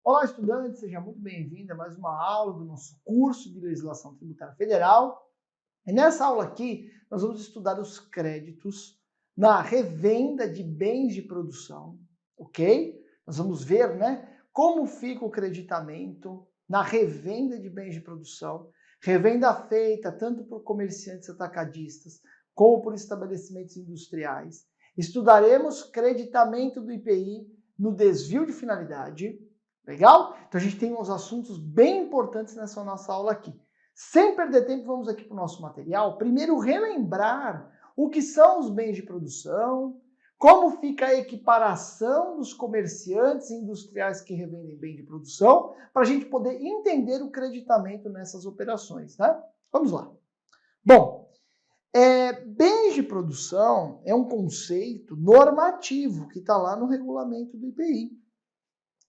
Olá, estudante, seja muito bem-vindo a mais uma aula do nosso curso de Legislação Tributária Federal. E nessa aula aqui, nós vamos estudar os créditos na revenda de bens de produção, ok? Nós vamos ver, como fica o creditamento na revenda de bens de produção, revenda feita tanto por comerciantes atacadistas como por estabelecimentos industriais. Estudaremos creditamento do IPI no desvio de finalidade. Legal? Então a gente tem uns assuntos bem importantes nessa nossa aula aqui. Sem perder tempo, vamos aqui para o nosso material. Primeiro, relembrar o que são os bens de produção, como fica a equiparação dos comerciantes industriais que revendem bem de produção, para a gente poder entender o creditamento nessas operações, né? Vamos lá. Bom, bens de produção é um conceito normativo que está lá no regulamento do IPI.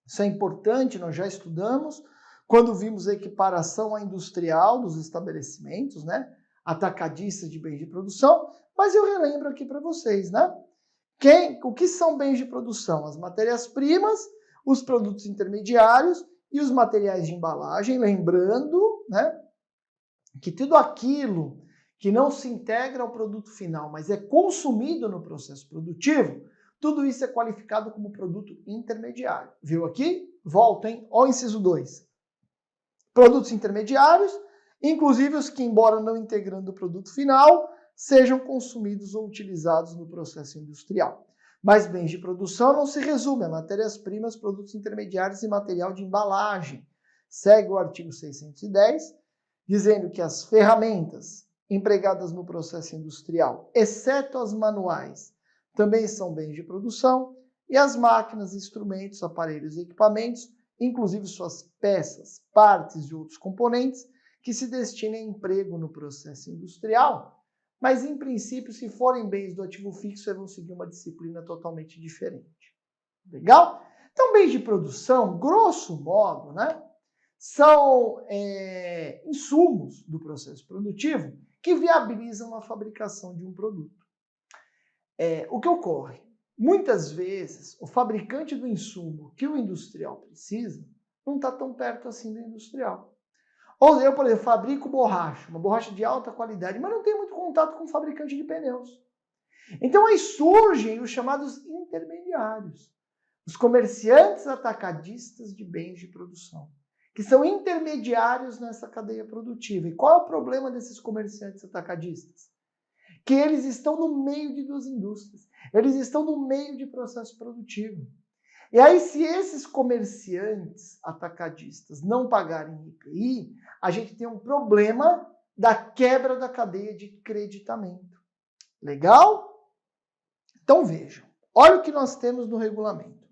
Isso é importante, nós já estudamos quando vimos a equiparação à industrial dos estabelecimentos, atacadistas de bens de produção, mas eu relembro aqui para vocês, o que são bens de produção? As matérias-primas, os produtos intermediários e os materiais de embalagem, lembrando, que tudo aquilo que não se integra ao produto final, mas é consumido no processo produtivo, tudo isso é qualificado como produto intermediário. Viu aqui? Volta, hein? Olha o inciso 2. Produtos intermediários, inclusive os que, embora não integrando o produto final, sejam consumidos ou utilizados no processo industrial. Mas bens de produção não se resume a matérias-primas, produtos intermediários e material de embalagem. Segue o artigo 610, dizendo que as ferramentas empregadas no processo industrial, exceto as manuais, também são bens de produção, e as máquinas, instrumentos, aparelhos e equipamentos, inclusive suas peças, partes e outros componentes, que se destinem a emprego no processo industrial, mas em princípio, se forem bens do ativo fixo, vão seguir uma disciplina totalmente diferente. Legal? Então, bens de produção, grosso modo, são insumos do processo produtivo que viabilizam a fabricação de um produto. O que ocorre? Muitas vezes, o fabricante do insumo que o industrial precisa não está tão perto assim do industrial. Ou eu, por exemplo, fabrico borracha, uma borracha de alta qualidade, mas não tenho muito contato com o fabricante de pneus. Então aí surgem os chamados intermediários, os comerciantes atacadistas de bens de produção, que são intermediários nessa cadeia produtiva. E qual é o problema desses comerciantes atacadistas? Que eles estão no meio de duas indústrias. Eles estão no meio de processo produtivo. E aí, se esses comerciantes atacadistas não pagarem IPI, a gente tem um problema da quebra da cadeia de creditamento. Legal? Então vejam, olha o que nós temos no regulamento.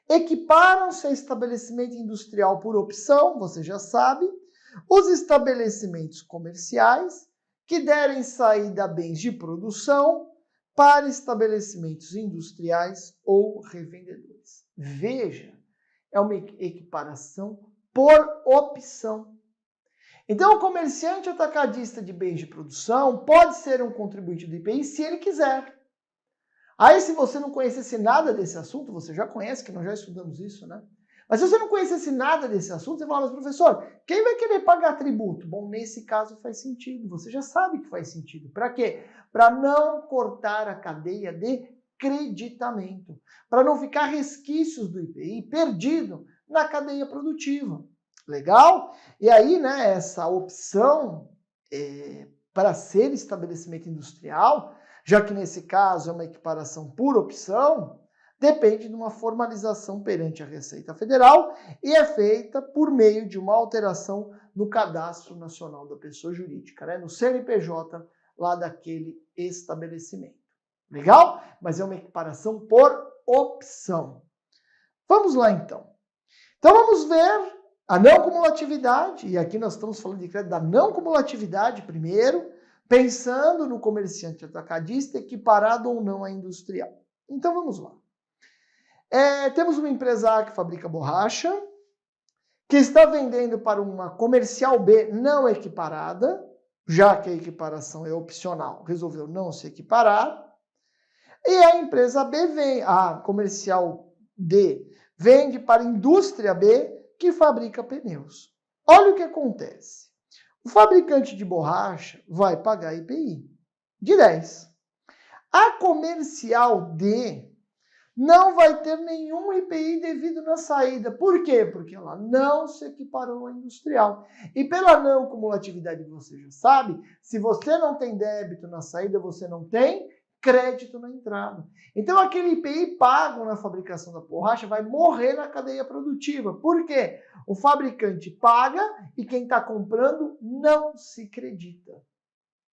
Equiparam-se a estabelecimento industrial por opção, você já sabe, os estabelecimentos comerciais que derem saída a bens de produção para estabelecimentos industriais ou revendedores. Veja, é uma equiparação por opção. Então, o comerciante atacadista de bens de produção pode ser um contribuinte do IPI se ele quiser. Aí, se você não conhecesse nada desse assunto, você já conhece, que nós já estudamos isso, Mas se você não conhecesse nada desse assunto, você fala, mas professor, quem vai querer pagar tributo? Bom, nesse caso faz sentido, você já sabe que faz sentido. Para quê? Para não cortar a cadeia de creditamento, para não ficar resquícios do IPI perdido na cadeia produtiva. Legal? E aí, essa opção para ser estabelecimento industrial, já que nesse caso é uma equiparação por opção, depende de uma formalização perante a Receita Federal e é feita por meio de uma alteração no Cadastro Nacional da Pessoa Jurídica, no CNPJ lá daquele estabelecimento. Legal? Mas é uma equiparação por opção. Vamos lá, então. Então, vamos ver a não cumulatividade, e aqui nós estamos falando de crédito da não cumulatividade primeiro, pensando no comerciante atacadista equiparado ou não a industrial. Então, vamos lá. Temos uma empresa A que fabrica borracha, que está vendendo para uma comercial B não equiparada, já que a equiparação é opcional, resolveu não se equiparar. E a empresa B a comercial D, vende para a indústria B, que fabrica pneus. Olha o que acontece. O fabricante de borracha vai pagar IPI de 10. A comercial D não vai ter nenhum IPI devido na saída. Por quê? Porque ela não se equiparou à industrial. E pela não cumulatividade, você já sabe, se você não tem débito na saída, você não tem crédito na entrada. Então, aquele IPI pago na fabricação da borracha vai morrer na cadeia produtiva. Por quê? O fabricante paga e quem está comprando não se acredita.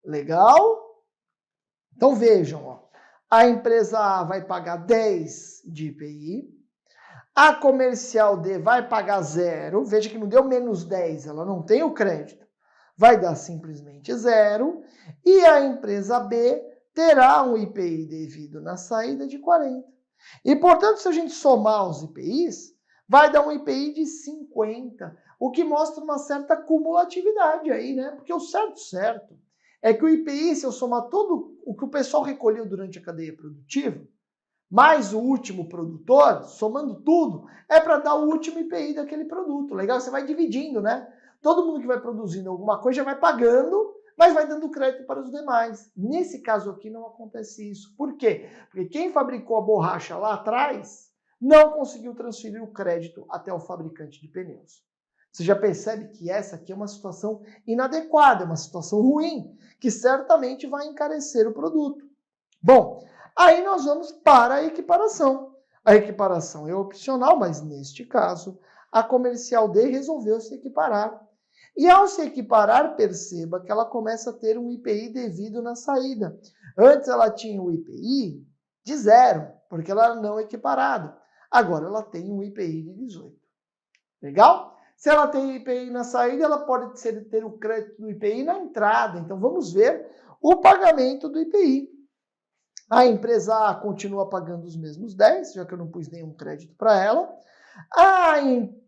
Legal? Então, vejam, ó. A empresa A vai pagar 10 de IPI, a comercial D vai pagar 0, veja que não deu menos 10, ela não tem o crédito, vai dar simplesmente 0, e a empresa B terá um IPI devido na saída de 40. E, portanto, se a gente somar os IPIs, vai dar um IPI de 50, o que mostra uma certa cumulatividade aí, né? Porque o certo é que o IPI, se eu somar todo o que o pessoal recolheu durante a cadeia produtiva, mais o último produtor, somando tudo, é para dar o último IPI daquele produto. Legal? Você vai dividindo, né? Todo mundo que vai produzindo alguma coisa já vai pagando, mas vai dando crédito para os demais. Nesse caso aqui não acontece isso. Por quê? Porque quem fabricou a borracha lá atrás não conseguiu transferir o crédito até o fabricante de pneus. Você já percebe que essa aqui é uma situação inadequada, uma situação ruim, que certamente vai encarecer o produto. Bom, aí nós vamos para a equiparação. A equiparação é opcional, mas neste caso, a comercial D resolveu se equiparar. E ao se equiparar, perceba que ela começa a ter um IPI devido na saída. Antes ela tinha um IPI de 0, porque ela era não equiparada. Agora ela tem um IPI de 18. Legal? Se ela tem IPI na saída, ela pode ter o crédito do IPI na entrada. Então, vamos ver o pagamento do IPI. A empresa A continua pagando os mesmos 10, já que eu não pus nenhum crédito para ela.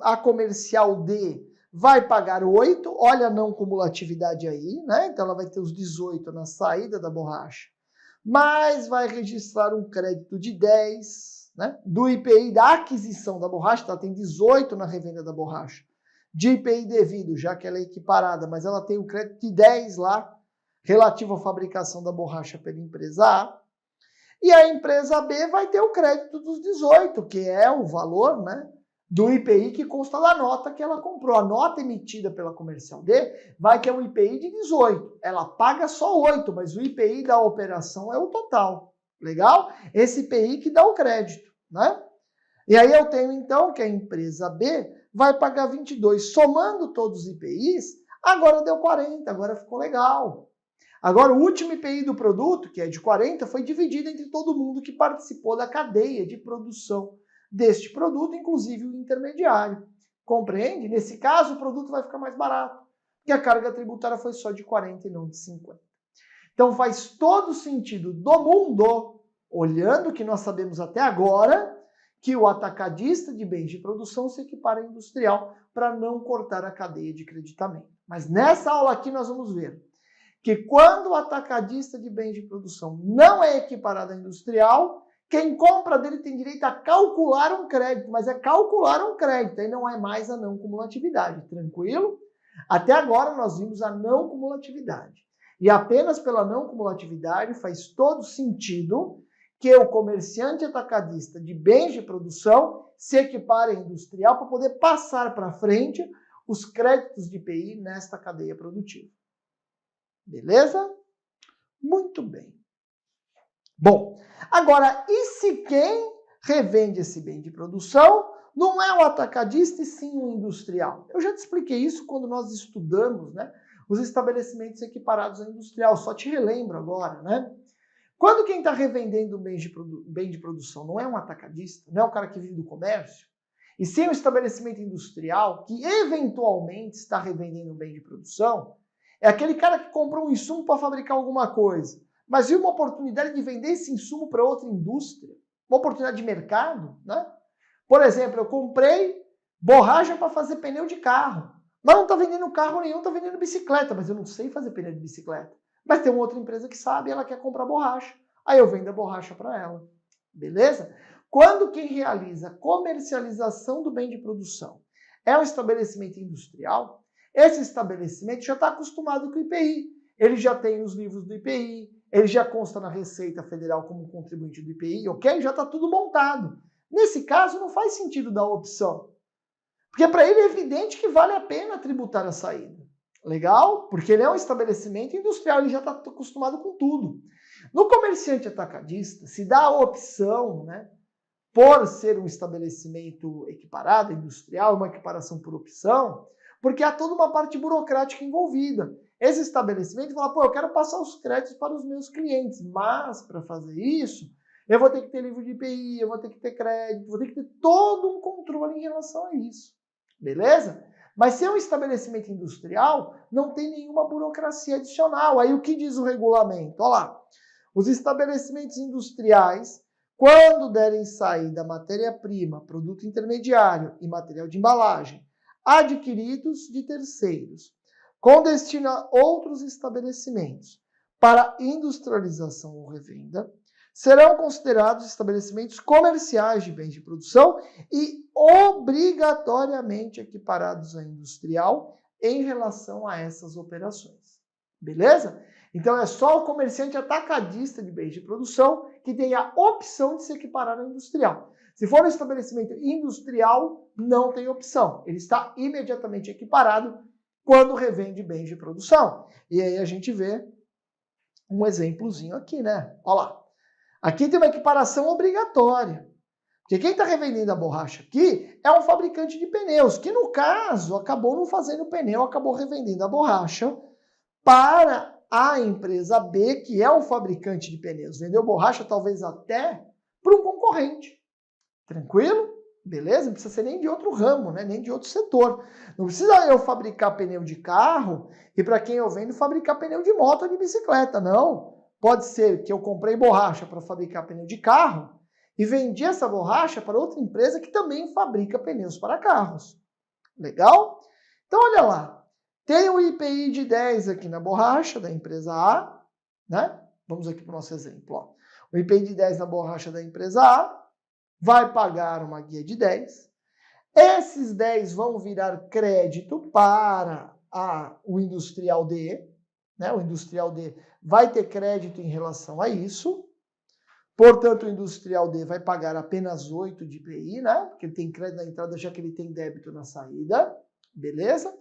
A comercial D vai pagar 8, olha a não cumulatividade aí, né? Então, ela vai ter os 18 na saída da borracha, mas vai registrar um crédito de 10, né? Do IPI da aquisição da borracha, ela tem 18 na revenda da borracha. De IPI devido, já que ela é equiparada, mas ela tem um crédito de 10 lá, relativo à fabricação da borracha pela empresa A. E a empresa B vai ter o crédito dos 18, que é o valor, né, do IPI que consta da nota que ela comprou. A nota emitida pela comercial D vai ter um IPI de 18. Ela paga só 8, mas o IPI da operação é o total. Legal? Esse IPI que dá o crédito, né? E aí eu tenho, então, que a empresa B vai pagar 22. Somando todos os IPIs, agora deu 40, agora ficou legal. Agora, o último IPI do produto, que é de 40, foi dividido entre todo mundo que participou da cadeia de produção deste produto, inclusive o intermediário. Compreende? Nesse caso, o produto vai ficar mais barato, porque a carga tributária foi só de 40 e não de 50. Então, faz todo sentido do mundo, olhando o que nós sabemos até agora, que o atacadista de bens de produção se equipara à industrial para não cortar a cadeia de creditamento. Mas nessa aula aqui nós vamos ver que quando o atacadista de bens de produção não é equiparado à industrial, quem compra dele tem direito a calcular um crédito, mas é calcular um crédito, aí não é mais a não cumulatividade, tranquilo? Até agora nós vimos a não cumulatividade. E apenas pela não cumulatividade faz todo sentido que o comerciante atacadista de bens de produção se equipare à industrial para poder passar para frente os créditos de IPI nesta cadeia produtiva. Beleza? Muito bem. Bom, agora, e se quem revende esse bem de produção não é o atacadista e sim o industrial? Eu já te expliquei isso quando nós estudamos, né, os estabelecimentos equiparados à industrial, só te relembro agora, né? Quando quem está revendendo bem de produção não é um atacadista, não é o cara que vive do comércio, e sim um estabelecimento industrial que eventualmente está revendendo um bem de produção, é aquele cara que comprou um insumo para fabricar alguma coisa, mas viu uma oportunidade de vender esse insumo para outra indústria, uma oportunidade de mercado, né? Por exemplo, eu comprei borracha para fazer pneu de carro, mas não está vendendo carro nenhum, está vendendo bicicleta, mas eu não sei fazer pneu de bicicleta. Mas tem uma outra empresa que sabe e ela quer comprar borracha. Aí eu vendo a borracha para ela. Beleza? Quando quem realiza a comercialização do bem de produção é um estabelecimento industrial, esse estabelecimento já está acostumado com o IPI. Ele já tem os livros do IPI, ele já consta na Receita Federal como contribuinte do IPI, ok? Já está tudo montado. Nesse caso, não faz sentido dar opção. Porque para ele é evidente que vale a pena tributar a saída. Legal? Porque ele é um estabelecimento industrial, ele já está acostumado com tudo. No comerciante atacadista, se dá a opção, né, por ser um estabelecimento equiparado, industrial, uma equiparação por opção, porque há toda uma parte burocrática envolvida. Esse estabelecimento fala, pô, eu quero passar os créditos para os meus clientes, mas para fazer isso, eu vou ter que ter livro de IPI, eu vou ter que ter crédito, vou ter que ter todo um controle em relação a isso. Beleza? Mas se é um estabelecimento industrial, não tem nenhuma burocracia adicional. Aí o que diz o regulamento? Olha lá. Os estabelecimentos industriais, quando derem saída matéria-prima, produto intermediário e material de embalagem, adquiridos de terceiros, com destino a outros estabelecimentos, para industrialização ou revenda, serão considerados estabelecimentos comerciais de bens de produção e obrigatoriamente equiparados à industrial em relação a essas operações. Beleza? Então é só o comerciante atacadista de bens de produção que tem a opção de se equiparar à industrial. Se for um estabelecimento industrial, não tem opção. Ele está imediatamente equiparado quando revende bens de produção. E aí a gente vê um exemplozinho aqui, né? Olha lá. Aqui tem uma equiparação obrigatória. Porque quem está revendendo a borracha aqui é um fabricante de pneus, que no caso acabou não fazendo pneu, acabou revendendo a borracha para a empresa B, que é um fabricante de pneus. Vendeu borracha talvez até para um concorrente. Tranquilo? Beleza? Não precisa ser nem de outro ramo, né? Nem de outro setor. Não precisa eu fabricar pneu de carro e para quem eu vendo fabricar pneu de moto ou de bicicleta. Não. Pode ser que eu comprei borracha para fabricar pneu de carro e vendi essa borracha para outra empresa que também fabrica pneus para carros. Legal? Então, olha lá. Tem o IPI de 10 aqui na borracha da empresa A, né? Vamos aqui para o nosso exemplo. Ó. O IPI de 10 na borracha da empresa A vai pagar uma guia de 10. Esses 10 vão virar crédito para o industrial D, né? O industrial D vai ter crédito em relação a isso. Portanto, o industrial D vai pagar apenas 8 de IPI, né? Porque ele tem crédito na entrada, já que ele tem débito na saída. Beleza?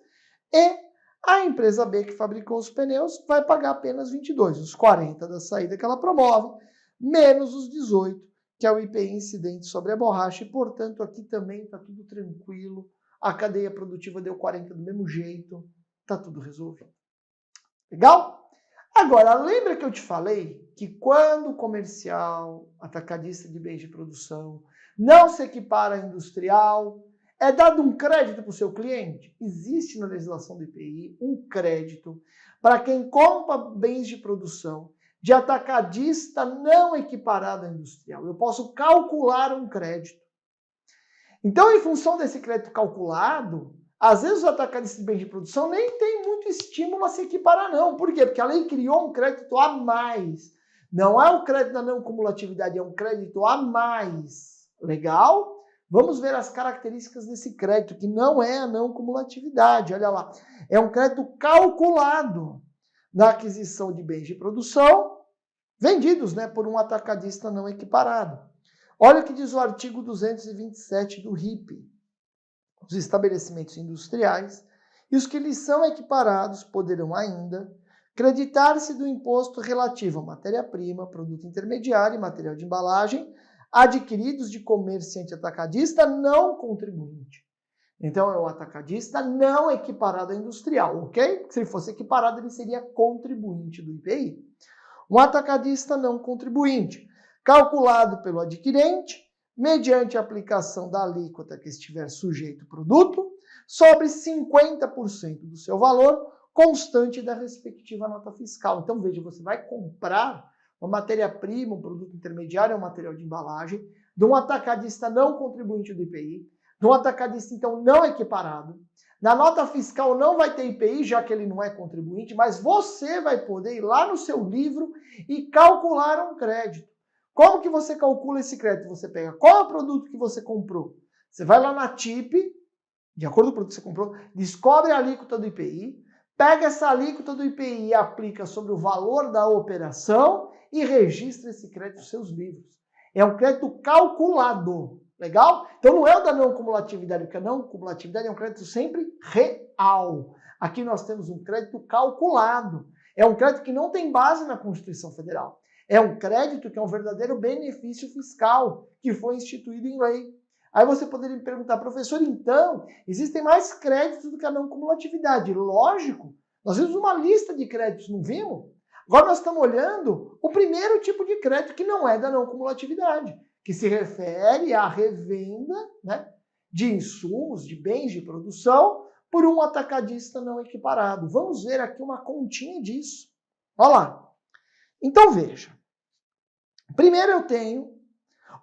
E a empresa B, que fabricou os pneus, vai pagar apenas 22, os 40 da saída que ela promove, menos os 18, que é o IPI incidente sobre a borracha. E, portanto, aqui também está tudo tranquilo. A cadeia produtiva deu 40 do mesmo jeito. Está tudo resolvido. Legal? Agora, lembra que eu te falei que quando o comercial, atacadista de bens de produção, não se equipara a industrial, é dado um crédito para o seu cliente? Existe na legislação do IPI um crédito para quem compra bens de produção de atacadista não equiparado à industrial. Eu posso calcular um crédito. Então, em função desse crédito calculado, às vezes o atacadista de bens de produção nem tem muito estímulo a se equiparar, não. Por quê? Porque a lei criou um crédito a mais. Não é o crédito da não cumulatividade, é um crédito a mais. Legal? Vamos ver as características desse crédito, que não é a não cumulatividade. Olha lá. É um crédito calculado na aquisição de bens de produção vendidos, né, por um atacadista não equiparado. Olha o que diz o artigo 227 do RIP. Os estabelecimentos industriais e os que lhes são equiparados poderão ainda creditar-se do imposto relativo à matéria-prima, produto intermediário e material de embalagem adquiridos de comerciante atacadista não contribuinte. Então, é o atacadista não equiparado a industrial, ok? Se ele fosse equiparado, ele seria contribuinte do IPI. Um atacadista não contribuinte, calculado pelo adquirente, mediante a aplicação da alíquota que estiver sujeito ao produto, sobre 50% do seu valor, constante da respectiva nota fiscal. Então, veja, você vai comprar uma matéria-prima, um produto intermediário, um material de embalagem, de um atacadista não contribuinte do IPI, de um atacadista, então, não equiparado. Na nota fiscal não vai ter IPI, já que ele não é contribuinte, mas você vai poder ir lá no seu livro e calcular um crédito. Como que você calcula esse crédito? Você pega qual é o produto que você comprou? Você vai lá na TIP, de acordo com o produto que você comprou, descobre a alíquota do IPI, pega essa alíquota do IPI e aplica sobre o valor da operação e registra esse crédito nos seus livros. É um crédito calculado, legal? Então não é o da não cumulatividade, porque a não cumulatividade é um crédito sempre real. Aqui nós temos um crédito calculado. É um crédito que não tem base na Constituição Federal. É um crédito que é um verdadeiro benefício fiscal, que foi instituído em lei. Aí você poderia me perguntar, professor, então, existem mais créditos do que a não cumulatividade? Lógico, nós vimos uma lista de créditos, não vimos? Agora nós estamos olhando o primeiro tipo de crédito que não é da não cumulatividade, que se refere à revenda, né, de insumos, de bens de produção, por um atacadista não equiparado. Vamos ver aqui uma continha disso. Olha lá. Então veja. Primeiro eu tenho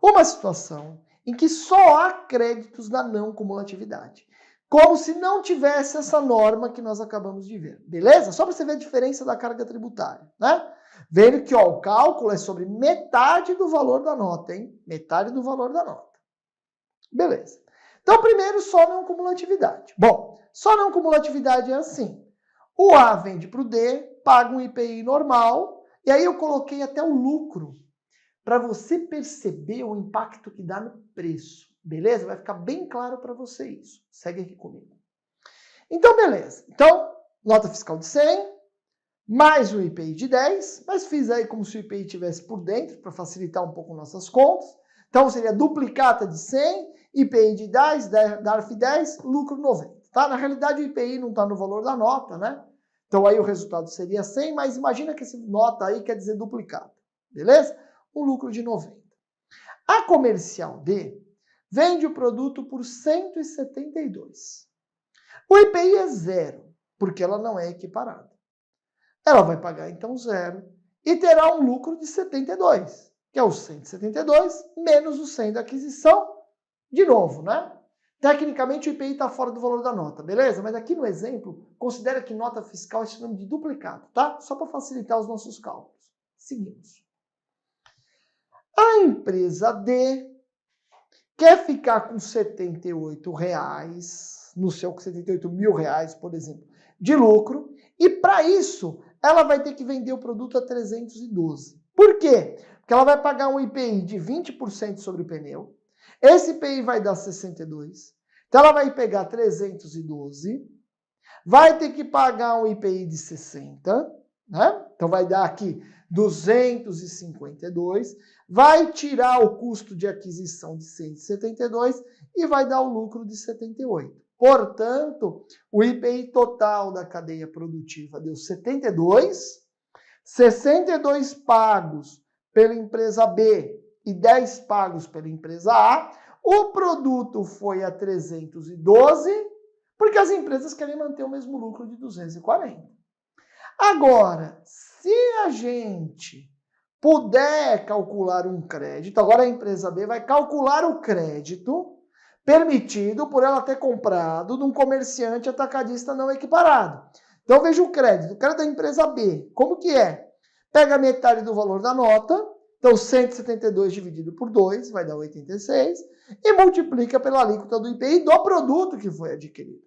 uma situação em que só há créditos da não cumulatividade. Como se não tivesse essa norma que nós acabamos de ver. Beleza? Só para você ver a diferença da carga tributária, né? Vendo que ó, o cálculo é sobre metade do valor da nota, hein? Metade do valor da nota. Beleza. Então, primeiro, só não cumulatividade. Bom, só não cumulatividade é assim. O A vende para o D, paga um IPI normal, e aí eu coloquei até o lucro, para você perceber o impacto que dá no preço. Beleza? Vai ficar bem claro para você isso. Segue aqui comigo. Então, beleza. Então, nota fiscal de 100, mais o IPI de 10, mas fiz aí como se o IPI estivesse por dentro, para facilitar um pouco nossas contas. Então, seria duplicata de 100, IPI de 10, DARF 10, lucro 90. Tá? Na realidade, o IPI não está no valor da nota, né? Então, aí o resultado seria 100, mas imagina que essa nota aí quer dizer duplicata. Beleza? Um lucro de 90. A comercial D vende o produto por 172. O IPI é zero, porque ela não é equiparada. Ela vai pagar, então, zero e terá um lucro de 72, que é os 172 menos o 100 da aquisição, de novo, né? Tecnicamente, o IPI está fora do valor da nota, beleza? Mas aqui no exemplo, considera que nota fiscal é sinônimo de duplicado, tá? Só para facilitar os nossos cálculos. Seguimos. A empresa D quer ficar com R$78, no seu com R$78.000, por exemplo, de lucro, e para isso ela vai ter que vender o produto a 312. Por quê? Porque ela vai pagar um IPI de 20% sobre o pneu, esse IPI vai dar 62, então ela vai pegar 312, vai ter que pagar um IPI de 60, né? Então vai dar aqui 252, vai tirar o custo de aquisição de 172 e vai dar o lucro de 78. Portanto, o IPI total da cadeia produtiva deu 72, 62 pagos pela empresa B e 10 pagos pela empresa A. O produto foi a 312, porque as empresas querem manter o mesmo lucro de 240. Agora, se a gente puder calcular um crédito, agora a empresa B vai calcular o crédito permitido por ela ter comprado de um comerciante atacadista não equiparado. Então veja o crédito da empresa B, como que é? Pega metade do valor da nota, então 172 dividido por 2 vai dar 86, e multiplica pela alíquota do IPI do produto que foi adquirido.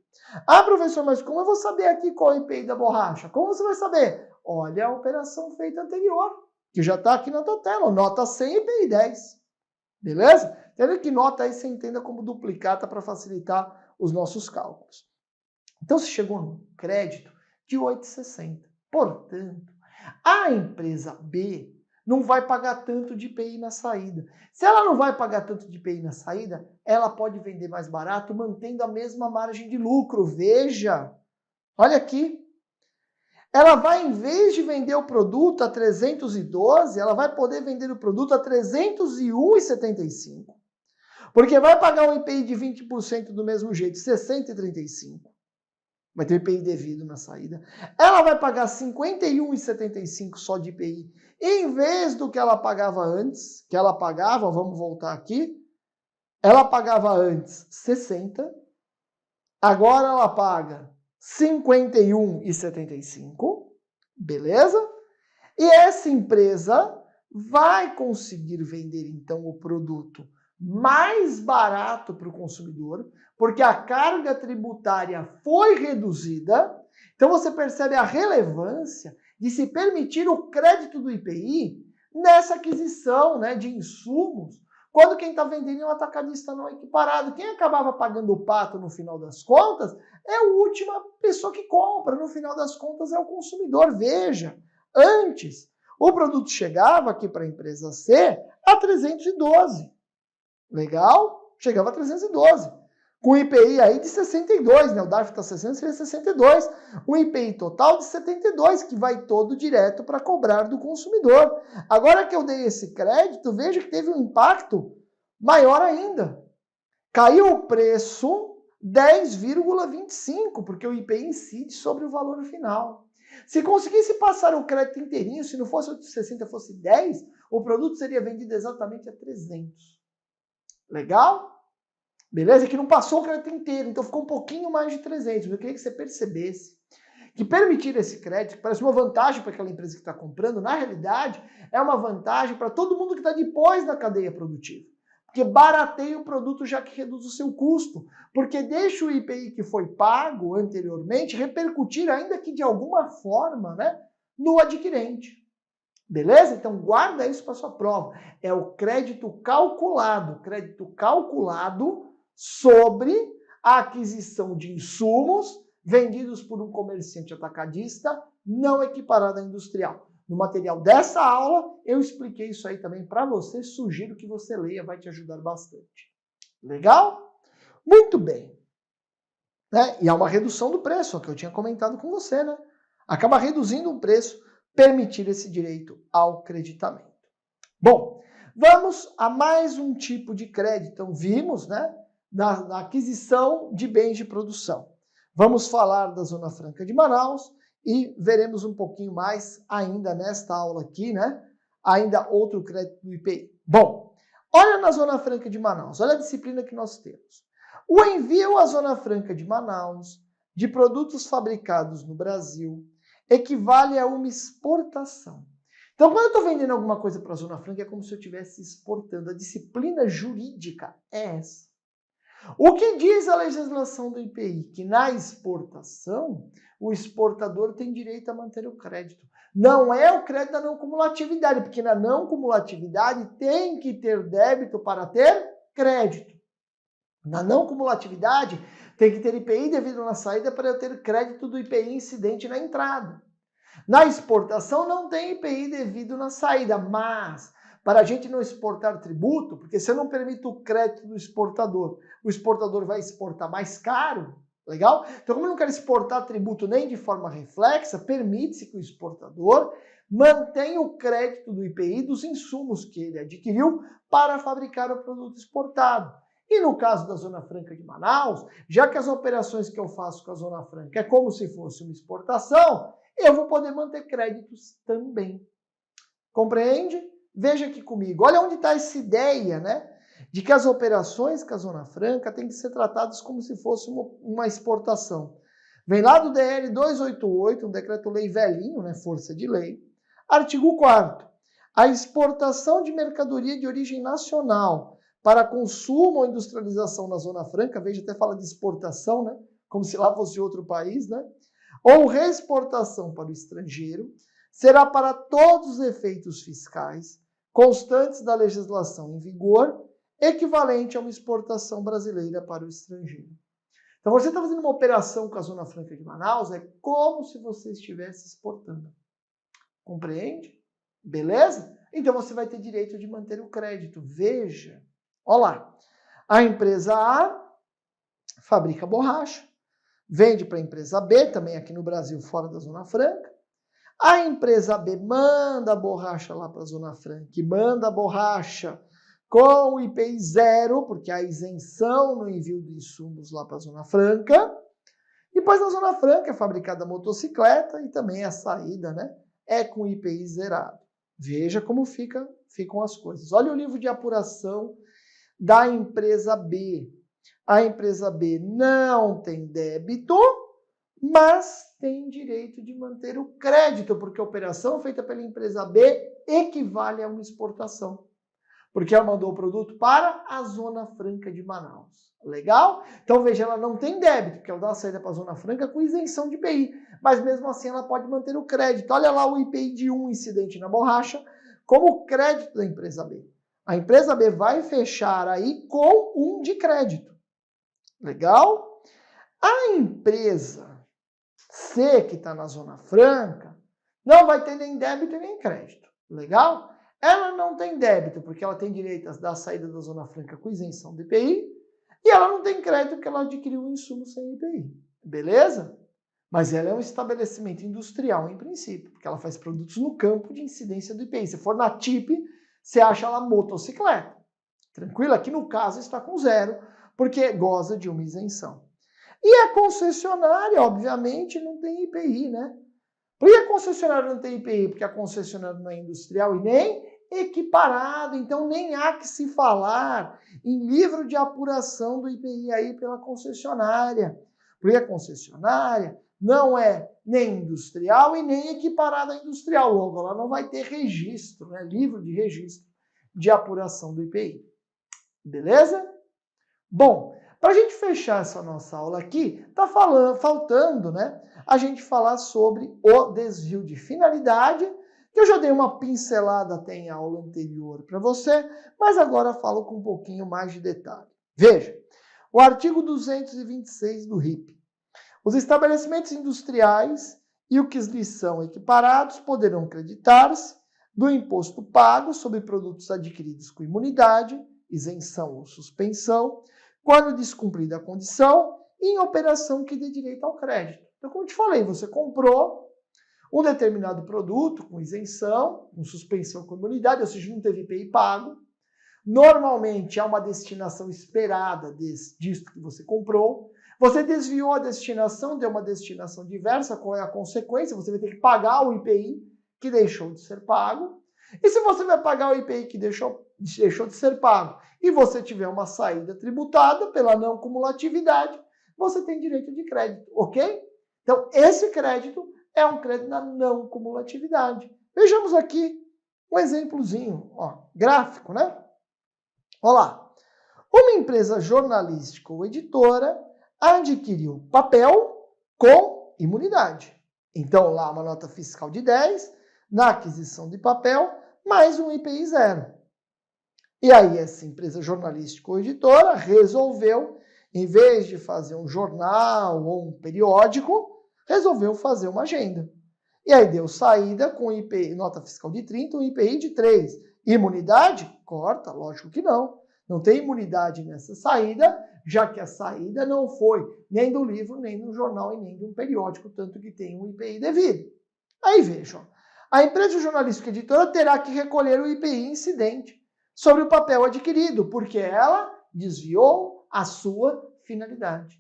Ah, professor, mas como eu vou saber aqui qual é o IPI da borracha? Como você vai saber? Olha a operação feita anterior, que já está aqui na tua tela, nota 100 e IPI 10. Beleza? Entende que nota aí você entenda como duplicata para facilitar os nossos cálculos. Então, você chegou no crédito de 8,60. Portanto, a empresa B não vai pagar tanto de IPI na saída. Se ela não vai pagar tanto de IPI na saída, ela pode vender mais barato, mantendo a mesma margem de lucro. Veja, olha aqui. Ela vai, em vez de vender o produto a 312, ela vai poder vender o produto a 301,75. Porque vai pagar um IPI de 20% do mesmo jeito, 60,35. Vai ter IPI devido na saída. Ela vai pagar 51,75 só de IPI, em vez do que ela pagava antes, que ela pagava, vamos voltar aqui, ela pagava antes 60, agora ela paga 51,75, beleza? E essa empresa vai conseguir vender, então, o produto mais barato para o consumidor, porque a carga tributária foi reduzida. Então você percebe a relevância de se permitir o crédito do IPI nessa aquisição, né, de insumos, quando quem está vendendo é um atacadista não equiparado. Quem acabava pagando o pato no final das contas é a última pessoa que compra. No final das contas é o consumidor. Veja, antes o produto chegava aqui para a empresa C a 312. Legal? Chegava a 312. Com IPI aí de 62, né? O DARF está 60, seria 62. O IPI total de 72, que vai todo direto para cobrar do consumidor. Agora que eu dei esse crédito, veja que teve um impacto maior ainda. Caiu o preço 10,25, porque o IPI incide sobre o valor final. Se conseguisse passar o crédito inteirinho, se não fosse 60, fosse 10, o produto seria vendido exatamente a 300. Legal? Beleza? Que não passou o crédito inteiro, então ficou um pouquinho mais de 300. Eu queria que você percebesse que permitir esse crédito, que parece uma vantagem para aquela empresa que está comprando, na realidade é uma vantagem para todo mundo que está depois na cadeia produtiva. Porque barateia o produto já que reduz o seu custo. Porque deixa o IPI que foi pago anteriormente repercutir, ainda que de alguma forma, né, no adquirente. Beleza? Então guarda isso para sua prova. É o crédito calculado sobre a aquisição de insumos vendidos por um comerciante atacadista não equiparado à industrial. No material dessa aula, eu expliquei isso aí também para você, sugiro que você leia, vai te ajudar bastante. Legal? Muito bem. Né? E há uma redução do preço, é o que eu tinha comentado com você, né? Acaba reduzindo o preço, permitir esse direito ao creditamento. Bom, vamos a mais um tipo de crédito. Então, vimos, né, na aquisição de bens de produção. Vamos falar da Zona Franca de Manaus e veremos um pouquinho mais ainda nesta aula aqui, né? Ainda outro crédito do IPI. Bom, olha na Zona Franca de Manaus, olha a disciplina que nós temos. O envio à Zona Franca de Manaus de produtos fabricados no Brasil equivale a uma exportação. Então, quando eu estou vendendo alguma coisa para a Zona Franca, é como se eu estivesse exportando. A disciplina jurídica é essa. O que diz a legislação do IPI? Que na exportação, o exportador tem direito a manter o crédito. Não é o crédito da não cumulatividade, porque na não cumulatividade tem que ter débito para ter crédito. Na não cumulatividade, tem que ter IPI devido na saída para eu ter crédito do IPI incidente na entrada. Na exportação não tem IPI devido na saída, mas para a gente não exportar tributo, porque se eu não permito o crédito do exportador, o exportador vai exportar mais caro, legal? Então, como eu não quero exportar tributo nem de forma reflexa, permite-se que o exportador mantenha o crédito do IPI dos insumos que ele adquiriu para fabricar o produto exportado. E no caso da Zona Franca de Manaus, já que as operações que eu faço com a Zona Franca é como se fosse uma exportação, eu vou poder manter créditos também. Compreende? Veja aqui comigo. Olha onde está essa ideia, né? De que as operações com a Zona Franca têm que ser tratadas como se fosse uma exportação. Vem lá do DL 288, um decreto-lei velhinho, né? Força de lei. Artigo 4º. A exportação de mercadoria de origem nacional para consumo ou industrialização na Zona Franca, veja, até fala de exportação, né? Como se lá fosse outro país, né? Ou reexportação para o estrangeiro, será para todos os efeitos fiscais constantes da legislação em vigor, equivalente a uma exportação brasileira para o estrangeiro. Então, você está fazendo uma operação com a Zona Franca de Manaus, é como se você estivesse exportando. Compreende? Beleza? Então, você vai ter direito de manter o crédito. Veja. Olha lá. A empresa A fabrica borracha, vende para a empresa B, também aqui no Brasil, fora da Zona Franca. A empresa B manda a borracha lá para a Zona Franca e manda a borracha com o IPI 0, porque há isenção no envio de insumos lá para a Zona Franca. E depois na Zona Franca é fabricada a motocicleta e também a saída, né, é com IPI zerado. Veja como ficam as coisas. Olha o livro de apuração da empresa B. A empresa B não tem débito, mas tem direito de manter o crédito, porque a operação feita pela empresa B equivale a uma exportação. porque ela mandou o produto para a Zona Franca de Manaus. Legal? Então, veja, ela não tem débito, porque ela dá uma saída para a Zona Franca com isenção de IPI, mas mesmo assim ela pode manter o crédito. Olha lá o IPI de 1 incidente na borracha como crédito da empresa B. A empresa B vai fechar aí com 1 de crédito. Legal? A empresa C, que está na Zona Franca, não vai ter nem débito nem crédito. Legal? Ela não tem débito, porque ela tem direito da saída da Zona Franca com isenção de IPI, e ela não tem crédito porque ela adquiriu um insumo sem IPI. Beleza? Mas ela é um estabelecimento industrial em princípio, porque ela faz produtos no campo de incidência do IPI. Se for na TIP, você acha ela motocicleta. Tranquilo? Aqui no caso está com 0, porque goza de uma isenção. E a concessionária, obviamente, não tem IPI, né? Por que a concessionária não tem IPI? Porque a concessionária não é industrial e nem equiparado, então nem há que se falar em livro de apuração do IPI aí pela concessionária. Porque a concessionária não é nem industrial e nem equiparada à industrial, logo ela não vai ter registro, né? Livro de registro de apuração do IPI. Beleza? Bom, para a gente fechar essa nossa aula aqui, tá faltando, né, a gente falar sobre o desvio de finalidade, que eu já dei uma pincelada até em aula anterior para você, mas agora falo com um pouquinho mais de detalhe. Veja, o artigo 226 do RIP. Os estabelecimentos industriais e o que lhes são equiparados poderão creditar-se do imposto pago sobre produtos adquiridos com imunidade, isenção ou suspensão, quando descumprida a condição, em operação que dê direito ao crédito. Então, como eu te falei, você comprou um determinado produto com isenção, com suspensão com imunidade, ou seja, não teve IPI pago. Normalmente, há uma destinação esperada disso que você comprou. Você desviou a destinação, deu uma destinação diversa, qual é a consequência? Você vai ter que pagar o IPI que deixou de ser pago. E se você vai pagar o IPI que deixou de ser pago e você tiver uma saída tributada pela não cumulatividade, você tem direito de crédito, ok? Então, esse crédito é um crédito na não cumulatividade. Vejamos aqui um exemplozinho, ó, gráfico, né? Olha lá. Uma empresa jornalística ou editora adquiriu papel com imunidade. Então, lá uma nota fiscal de 10, na aquisição de papel, mais um IPI 0. E aí essa empresa jornalística ou editora resolveu, em vez de fazer um jornal ou um periódico, resolveu fazer uma agenda. E aí deu saída com IPI, nota fiscal de 30, um IPI de 3. Imunidade? Corta, lógico que não. Não tem imunidade nessa saída, já que a saída não foi nem do livro, nem do jornal e nem de um periódico, tanto que tem um IPI devido. Aí vejam, a empresa jornalística editora terá que recolher o IPI incidente sobre o papel adquirido, porque ela desviou a sua finalidade.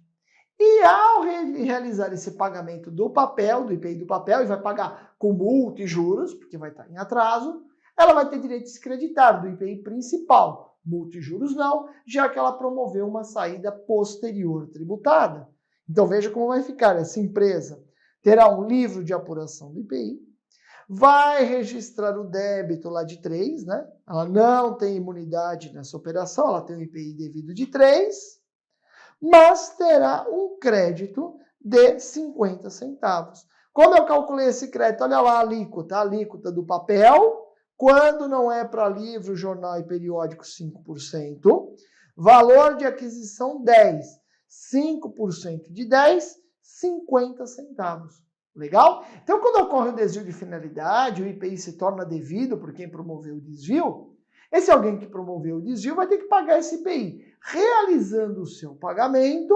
E ao realizar esse pagamento do papel, do IPI do papel, e vai pagar com multa e juros, porque vai estar em atraso, ela vai ter direito de se creditar do IPI principal. Multa e juros não, já que ela promoveu uma saída posterior tributada. Então veja como vai ficar. Essa empresa terá um livro de apuração do IPI, vai registrar o débito lá de 3, né? Ela não tem imunidade nessa operação, ela tem um IPI devido de 3, mas terá um crédito de 50 centavos. Como eu calculei esse crédito? Olha lá a alíquota do papel, quando não é para livro, jornal e periódico, 5%. Valor de aquisição, 10. 5% de 10, 50 centavos. Legal? Então, quando ocorre o desvio de finalidade, o IPI se torna devido por quem promoveu o desvio, esse alguém que promoveu o desvio vai ter que pagar esse IPI. Realizando o seu pagamento,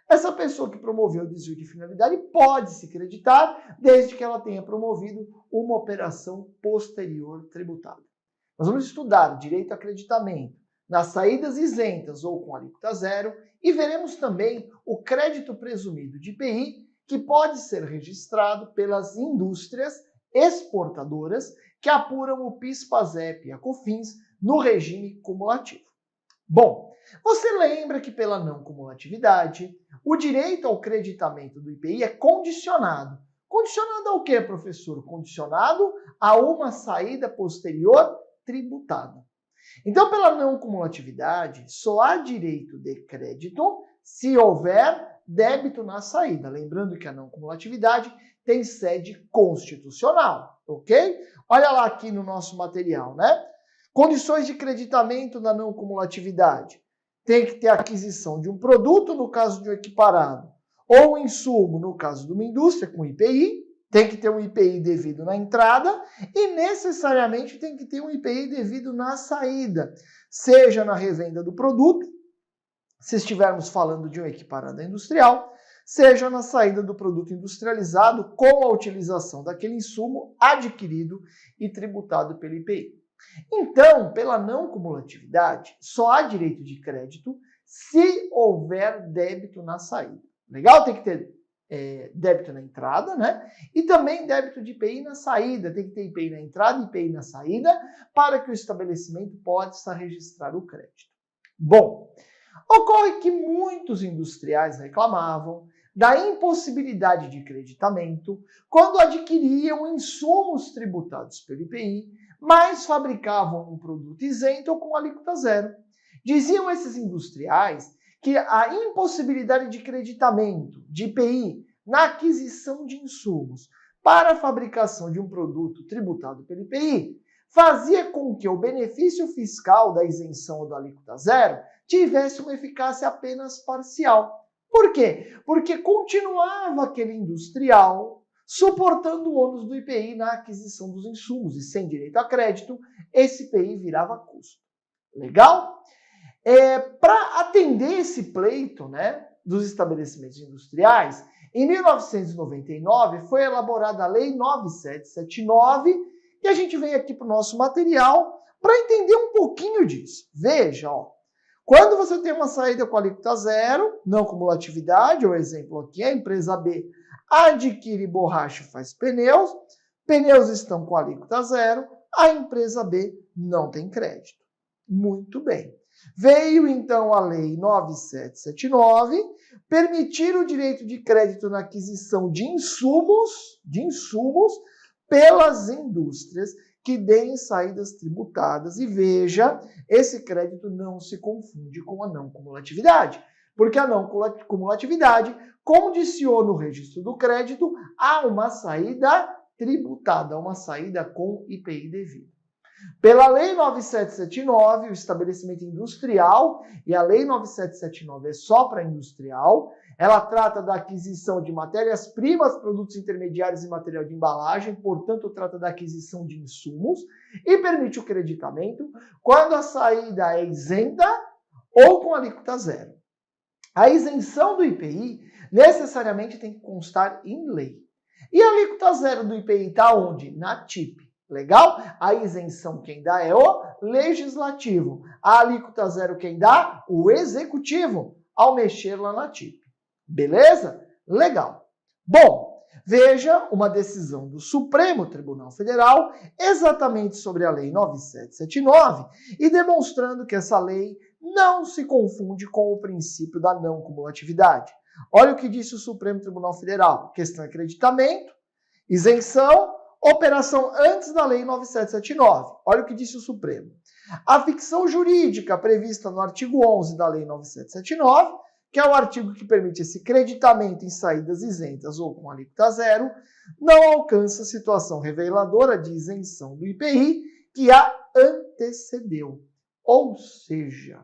essa pessoa que promoveu o desvio de finalidade pode se creditar, desde que ela tenha promovido uma operação posterior tributada. Nós vamos estudar direito a acreditamento nas saídas isentas ou com alíquota 0 e veremos também o crédito presumido de IPI, que pode ser registrado pelas indústrias exportadoras que apuram o PIS, PASEP e a COFINS no regime cumulativo. Bom, você lembra que pela não cumulatividade, o direito ao creditamento do IPI é condicionado. Condicionado ao quê, professor? Condicionado a uma saída posterior tributada. Então, pela não cumulatividade, só há direito de crédito se houver débito na saída. Lembrando que a não cumulatividade tem sede constitucional, ok? Olha lá aqui no nosso material, né? Condições de creditamento na não cumulatividade. Tem que ter aquisição de um produto, no caso de um equiparado, ou um insumo, no caso de uma indústria, com IPI. Tem que ter um IPI devido na entrada e necessariamente tem que ter um IPI devido na saída, seja na revenda do produto, se estivermos falando de um equiparado industrial, seja na saída do produto industrializado com a utilização daquele insumo adquirido e tributado pelo IPI. Então, pela não cumulatividade, só há direito de crédito se houver débito na saída. Legal? Tem que ter débito na entrada, né? E também débito de IPI na saída. Tem que ter IPI na entrada e IPI na saída para que o estabelecimento possa registrar o crédito. Bom, ocorre que muitos industriais reclamavam da impossibilidade de creditamento quando adquiriam insumos tributados pelo IPI, mas fabricavam um produto isento ou com alíquota zero. Diziam esses industriais que a impossibilidade de creditamento de IPI na aquisição de insumos para a fabricação de um produto tributado pelo IPI fazia com que o benefício fiscal da isenção ou da alíquota zero tivesse uma eficácia apenas parcial. Por quê? Porque continuava aquele industrial suportando o ônus do IPI na aquisição dos insumos e sem direito a crédito, esse IPI virava custo. Legal? Para atender esse pleito, né, dos estabelecimentos industriais, em 1999 foi elaborada a Lei 9779 e a gente vem aqui para o nosso material para entender um pouquinho disso. Veja, ó, quando você tem uma saída com alíquota zero, não cumulatividade, o exemplo aqui, a empresa B adquire borracha e faz pneus, pneus estão com alíquota zero, a empresa B não tem crédito. Muito bem. Veio, então, a Lei 9779, permitir o direito de crédito na aquisição de insumos pelas indústrias que deem saídas tributadas. E veja, esse crédito não se confunde com a não cumulatividade, porque a não cumulatividade condiciona o registro do crédito a uma saída tributada, a uma saída com IPI devido. Pela Lei 9779, o estabelecimento industrial, e a Lei 9779 é só para industrial, ela trata da aquisição de matérias-primas, produtos intermediários e material de embalagem, portanto, trata da aquisição de insumos, e permite o creditamento quando a saída é isenta ou com alíquota zero. A isenção do IPI necessariamente tem que constar em lei. E a alíquota zero do IPI está onde? Na TIP. Legal? A isenção quem dá é o legislativo. A alíquota zero quem dá? O executivo, ao mexer lá na TIP. Beleza? Legal. Bom, veja uma decisão do Supremo Tribunal Federal exatamente sobre a Lei 9779 e demonstrando que essa lei não se confunde com o princípio da não cumulatividade. Olha o que disse o Supremo Tribunal Federal. Questão de acreditamento, isenção, operação antes da Lei 9779. Olha o que disse o Supremo. A ficção jurídica prevista no artigo 11 da Lei 9779, que é o artigo que permite esse creditamento em saídas isentas ou com alíquota zero, não alcança a situação reveladora de isenção do IPI que a antecedeu. Ou seja,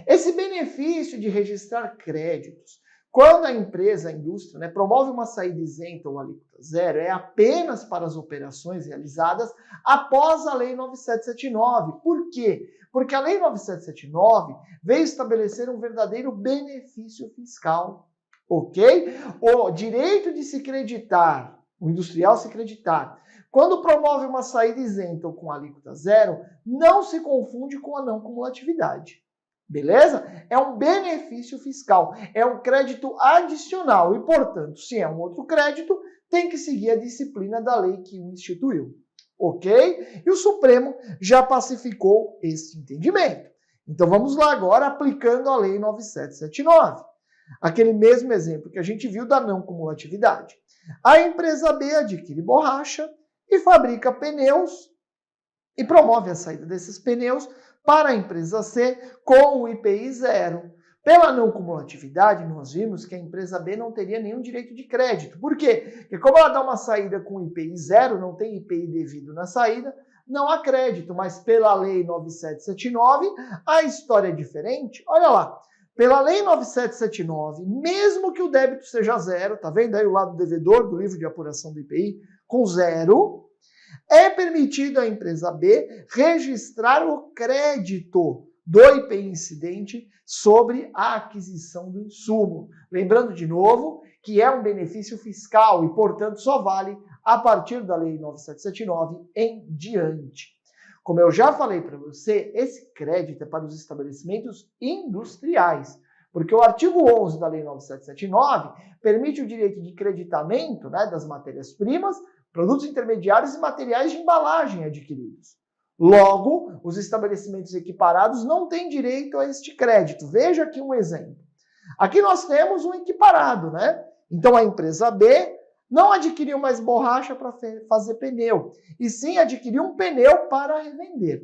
esse benefício de registrar créditos quando a empresa, a indústria, né, promove uma saída isenta ou alíquota zero, é apenas para as operações realizadas após a Lei 9779. Por quê? Porque a Lei 9779 veio estabelecer um verdadeiro benefício fiscal, ok? O direito de se creditar, o industrial se creditar, quando promove uma saída isenta ou com alíquota zero, não se confunde com a não cumulatividade. Beleza? É um benefício fiscal, é um crédito adicional e, portanto, se é um outro crédito, tem que seguir a disciplina da lei que o instituiu. Ok? E o Supremo já pacificou esse entendimento. Então vamos lá agora aplicando a Lei 9779. Aquele mesmo exemplo que a gente viu da não cumulatividade. A empresa B adquire borracha e fabrica pneus e promove a saída desses pneus para a empresa C com o IPI zero. Pela não cumulatividade, nós vimos que a empresa B não teria nenhum direito de crédito. Por quê? Porque como ela dá uma saída com IPI zero, não tem IPI devido na saída, não há crédito. Mas pela Lei 9779, a história é diferente. Olha lá, pela Lei 9779, mesmo que o débito seja zero, tá vendo aí o lado devedor do livro de apuração do IPI, com zero, é permitido à empresa B registrar o crédito do IPI incidente sobre a aquisição do insumo. Lembrando de novo que é um benefício fiscal e, portanto, só vale a partir da Lei 9779 em diante. Como eu já falei para você, esse crédito é para os estabelecimentos industriais, porque o artigo 11 da Lei 9779 permite o direito de creditamento, né, das matérias-primas, produtos intermediários e materiais de embalagem adquiridos. Logo, os estabelecimentos equiparados não têm direito a este crédito. Veja aqui um exemplo. Aqui nós temos um equiparado, né? Então a empresa B não adquiriu mais borracha para fazer pneu, e sim adquiriu um pneu para revender.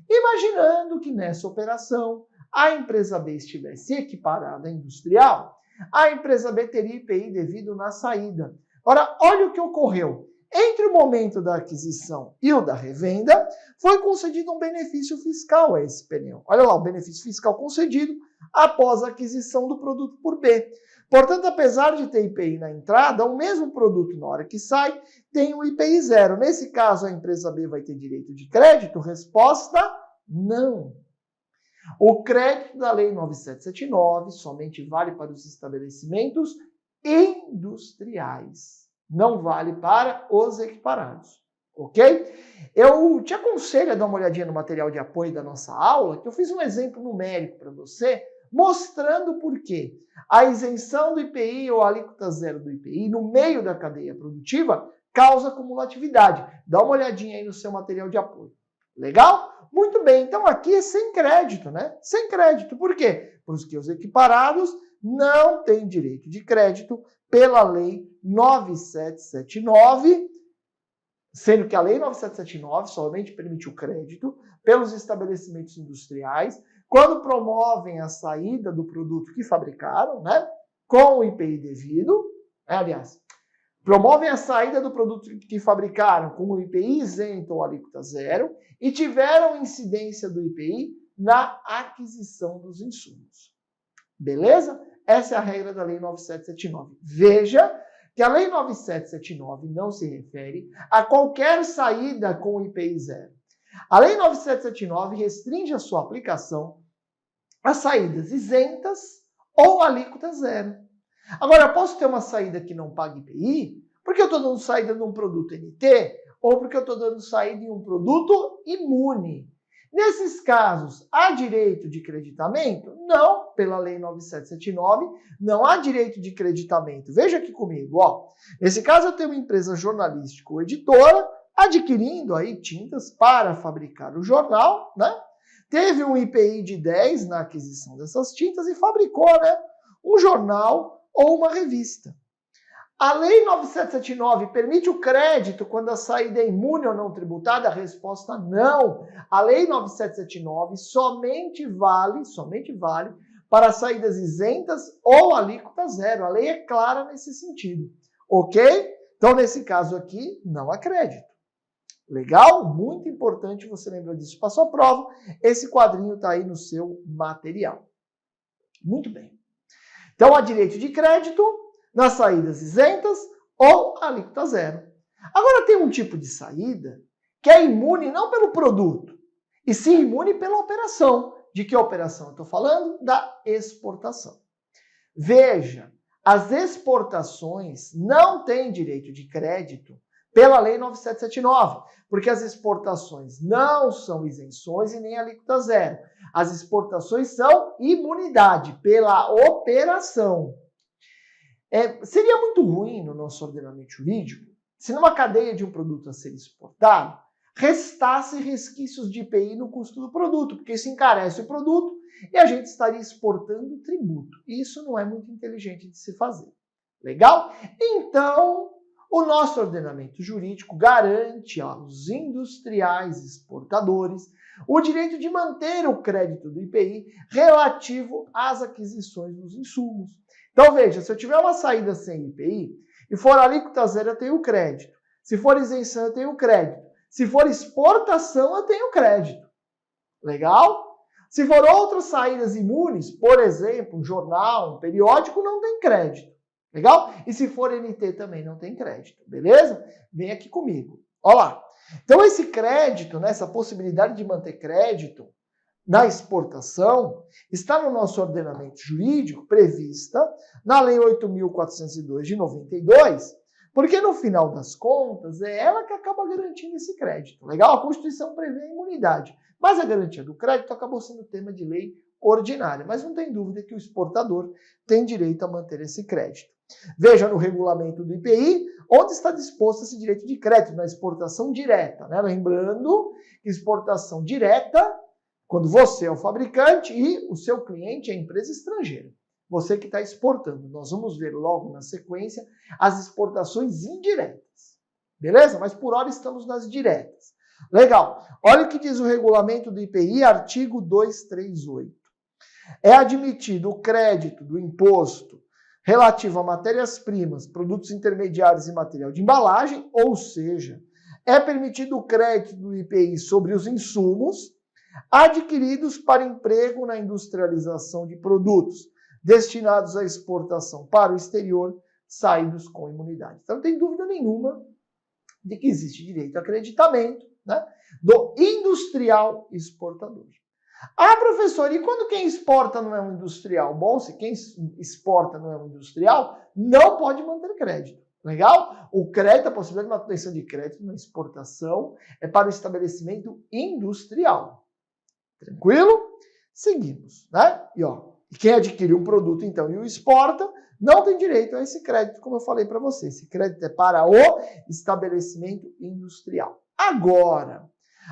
Imaginando que nessa operação a empresa B estivesse equiparada à industrial, a empresa B teria IPI devido na saída. Ora, olha o que ocorreu. Entre o momento da aquisição e o da revenda, foi concedido um benefício fiscal a esse pneu. Olha lá, o benefício fiscal concedido após a aquisição do produto por B. Portanto, apesar de ter IPI na entrada, o mesmo produto, na hora que sai, tem um IPI zero. Nesse caso, a empresa B vai ter direito de crédito? Resposta, não. O crédito da Lei 9779 somente vale para os estabelecimentos industriais. Não vale para os equiparados, ok? Eu te aconselho a dar uma olhadinha no material de apoio da nossa aula, que eu fiz um exemplo numérico para você, mostrando por que a isenção do IPI ou a alíquota zero do IPI no meio da cadeia produtiva causa cumulatividade. Dá uma olhadinha aí no seu material de apoio. Legal? Muito bem, então aqui é sem crédito, né? Sem crédito. Por quê? Porque os equiparados não têm direito de crédito pela Lei 9779, sendo que a Lei 9779 somente permite o crédito pelos estabelecimentos industriais quando promovem a saída do produto que fabricaram, né, com o IPI devido, aliás, promovem a saída do produto que fabricaram com o IPI isento ou alíquota zero e tiveram incidência do IPI na aquisição dos insumos. Beleza? Essa é a regra da Lei 9779. Veja que a Lei 9779 não se refere a qualquer saída com IPI zero. A Lei 9779 restringe a sua aplicação a saídas isentas ou alíquota zero. Agora, eu posso ter uma saída que não paga IPI porque eu estou dando saída num produto NT ou porque eu estou dando saída em um produto imune. Nesses casos, há direito de creditamento? Não, pela Lei 9779, não há direito de creditamento. Veja aqui comigo, ó. Nesse caso, eu tenho uma empresa jornalística ou editora adquirindo aí tintas para fabricar o jornal, né? Teve um IPI de 10 na aquisição dessas tintas e fabricou, né, um jornal ou uma revista. A Lei 9779 permite o crédito quando a saída é imune ou não tributada? A resposta não. A Lei 9779 somente vale para saídas isentas ou alíquota zero. A lei é clara nesse sentido, ok? Então, nesse caso aqui, não há crédito. Legal? Muito importante você lembrar disso para a sua prova. Esse quadrinho está aí no seu material. Muito bem. Então, há direito de crédito nas saídas isentas ou alíquota zero. Agora, tem um tipo de saída que é imune não pelo produto, e sim imune pela operação. De que operação eu estou falando? Da exportação. Veja, as exportações não têm direito de crédito pela Lei 9779, porque as exportações não são isenções e nem alíquota zero. As exportações são imunidade pela operação. Seria muito ruim no nosso ordenamento jurídico se numa cadeia de um produto a ser exportado restasse resquícios de IPI no custo do produto, porque isso encarece o produto e a gente estaria exportando tributo. Isso não é muito inteligente de se fazer. Legal? Então, O nosso ordenamento jurídico garante aos industriais exportadores o direito de manter o crédito do IPI relativo às aquisições dos insumos. Então, veja, se eu tiver uma saída sem IPI e for alíquota zero, eu tenho crédito. Se for isenção, eu tenho crédito. Se for exportação, eu tenho crédito. Legal? Se for outras saídas imunes, por exemplo, um jornal, um periódico, não tem crédito. Legal? E se for NT também não tem crédito. Beleza? Vem aqui comigo. Olha lá. Então, esse crédito, né, essa possibilidade de manter crédito na exportação está no nosso ordenamento jurídico prevista na Lei 8.402 de 92, porque no final das contas é ela que acaba garantindo esse crédito. Legal? A Constituição prevê a imunidade, mas a garantia do crédito acabou sendo tema de lei ordinária, mas não tem dúvida que o exportador tem direito a manter esse crédito. Veja no regulamento do IPI, onde está disposto esse direito de crédito na exportação direta, né? Lembrando que exportação direta, quando você é o fabricante e o seu cliente é a empresa estrangeira. Você que está exportando. Nós vamos ver logo na sequência as exportações indiretas. Beleza? Mas por hora estamos nas diretas. Legal. Olha o que diz o regulamento do IPI, artigo 238. É admitido o crédito do imposto relativo a matérias-primas, produtos intermediários e material de embalagem, ou seja, é permitido o crédito do IPI sobre os insumos adquiridos para emprego na industrialização de produtos destinados à exportação para o exterior, saídos com imunidade. Então, não tem dúvida nenhuma de que existe direito a acreditamento, né, do industrial exportador. Ah, professor, e quando quem exporta não é um industrial? Bom, se quem exporta não é um industrial, não pode manter crédito. Legal? O crédito, a possibilidade de manutenção de crédito na exportação é para o estabelecimento industrial. Tranquilo? Seguimos, né? E quem adquire um produto, então, e o exporta, não tem direito a esse crédito, como eu falei para você. Esse crédito é para o estabelecimento industrial. Agora,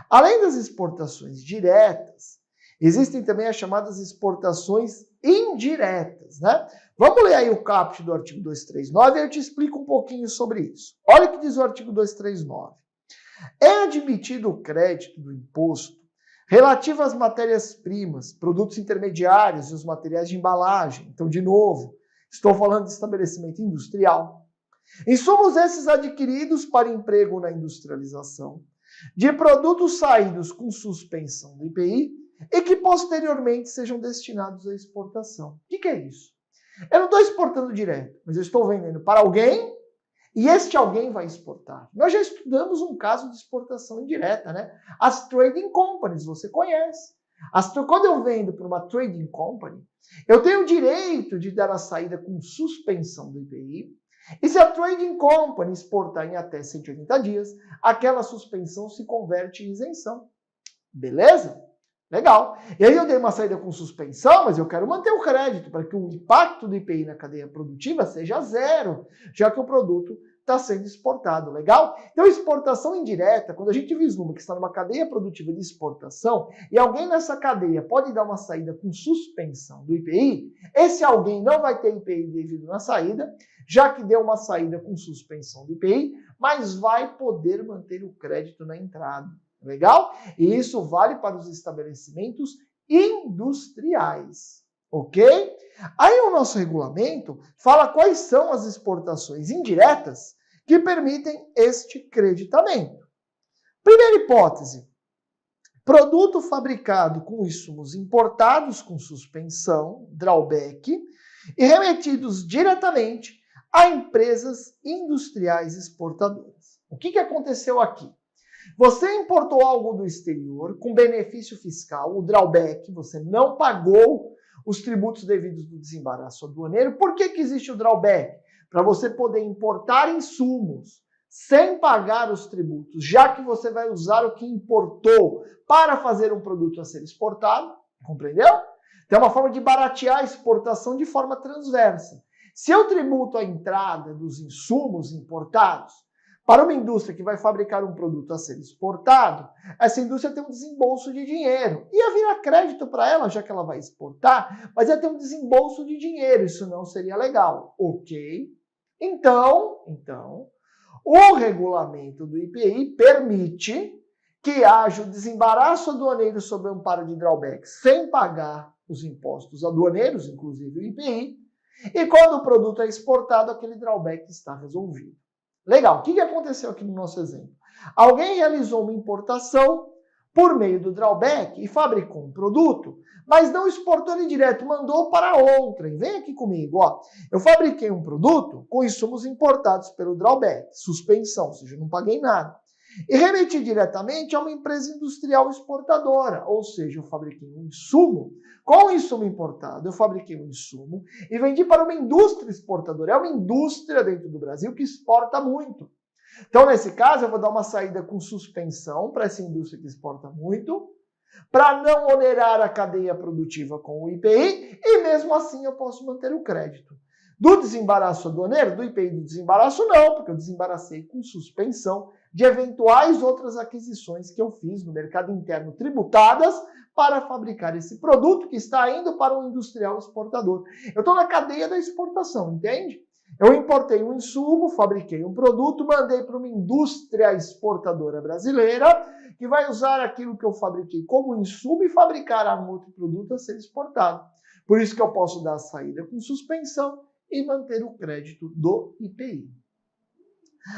além das exportações diretas, existem também as chamadas exportações indiretas, né? Vamos ler aí o caput do artigo 239 e eu te explico um pouquinho sobre isso. Olha o que diz o artigo 239. É admitido o crédito do imposto relativo às matérias-primas, produtos intermediários e os materiais de embalagem. Então, de novo, estou falando de estabelecimento industrial. Insumos esses adquiridos para emprego na industrialização, de produtos saídos com suspensão do IPI e que posteriormente sejam destinados à exportação. O que é isso? Eu não estou exportando direto, mas eu estou vendendo para alguém e este alguém vai exportar. Nós já estudamos um caso de exportação indireta, né? As trading companies, você conhece. Quando eu vendo para uma trading company, eu tenho o direito de dar a saída com suspensão do IPI. E se a trading company exportar em até 180 dias, aquela suspensão se converte em isenção. Beleza? Legal. E aí eu dei uma saída com suspensão, mas eu quero manter o crédito para que o impacto do IPI na cadeia produtiva seja zero, já que o produto está sendo exportado. Legal? Então, exportação indireta, quando a gente vislumbra que está numa cadeia produtiva de exportação e alguém nessa cadeia pode dar uma saída com suspensão do IPI, esse alguém não vai ter IPI devido na saída, já que deu uma saída com suspensão do IPI, mas vai poder manter o crédito na entrada. Legal? E isso vale para os estabelecimentos industriais. Ok? Aí o nosso regulamento fala quais são as exportações indiretas que permitem este creditamento. Primeira hipótese. Produto fabricado com insumos importados com suspensão, drawback, e remetidos diretamente a empresas industriais exportadoras. O que aconteceu aqui? Você importou algo do exterior com benefício fiscal, o drawback, você não pagou os tributos devidos do desembaraço aduaneiro. Por que existe o drawback? Para você poder importar insumos sem pagar os tributos, já que você vai usar o que importou para fazer um produto a ser exportado, compreendeu? Então é uma forma de baratear a exportação de forma transversa. Se eu tributo a entrada dos insumos importados para uma indústria que vai fabricar um produto a ser exportado, essa indústria tem um desembolso de dinheiro. Ia virar crédito para ela, já que ela vai exportar, mas ia ter um desembolso de dinheiro. Isso não seria legal. Ok? Então, O regulamento do IPI permite que haja o desembaraço aduaneiro sob amparo de drawback sem pagar os impostos aduaneiros, inclusive o IPI, e quando o produto é exportado, aquele drawback está resolvido. Legal, o que aconteceu aqui no nosso exemplo? Alguém realizou uma importação por meio do drawback e fabricou um produto, mas não exportou ele direto, mandou para outrem. Vem aqui comigo, ó. Eu fabriquei um produto com insumos importados pelo drawback, suspensão, ou seja, eu não paguei nada. E remeti diretamente a uma empresa industrial exportadora, ou seja, eu fabriquei um insumo, com o insumo importado, eu fabriquei um insumo e vendi para uma indústria exportadora. É uma indústria dentro do Brasil que exporta muito. Então, nesse caso, eu vou dar uma saída com suspensão para essa indústria que exporta muito, para não onerar a cadeia produtiva com o IPI, e mesmo assim eu posso manter o crédito. Do desembaraço aduaneiro, do IPI do desembaraço, não, porque eu desembaracei com suspensão de eventuais outras aquisições que eu fiz no mercado interno tributadas para fabricar esse produto que está indo para um industrial exportador. Eu estou na cadeia da exportação, entende? Eu importei um insumo, fabriquei um produto, mandei para uma indústria exportadora brasileira que vai usar aquilo que eu fabriquei como insumo e fabricar um outro produto a ser exportado. Por isso que eu posso dar a saída com suspensão e manter o crédito do IPI.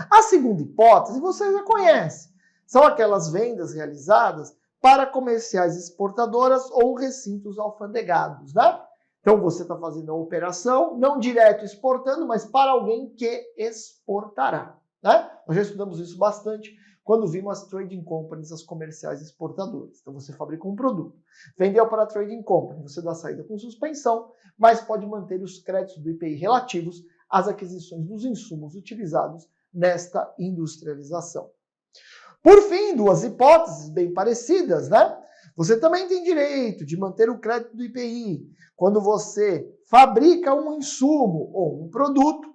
A segunda hipótese você já conhece. São aquelas vendas realizadas para comerciais exportadoras ou recintos alfandegados, né? Então você está fazendo a operação, não direto exportando, mas para alguém que exportará, né? Nós já estudamos isso bastante quando vimos as trading companies, as comerciais exportadoras. Então você fabrica um produto, vendeu para a trading company, você dá saída com suspensão, mas pode manter os créditos do IPI relativos às aquisições dos insumos utilizados nesta industrialização. Por fim, duas hipóteses bem parecidas, né? Você também tem direito de manter o crédito do IPI quando você fabrica um insumo ou um produto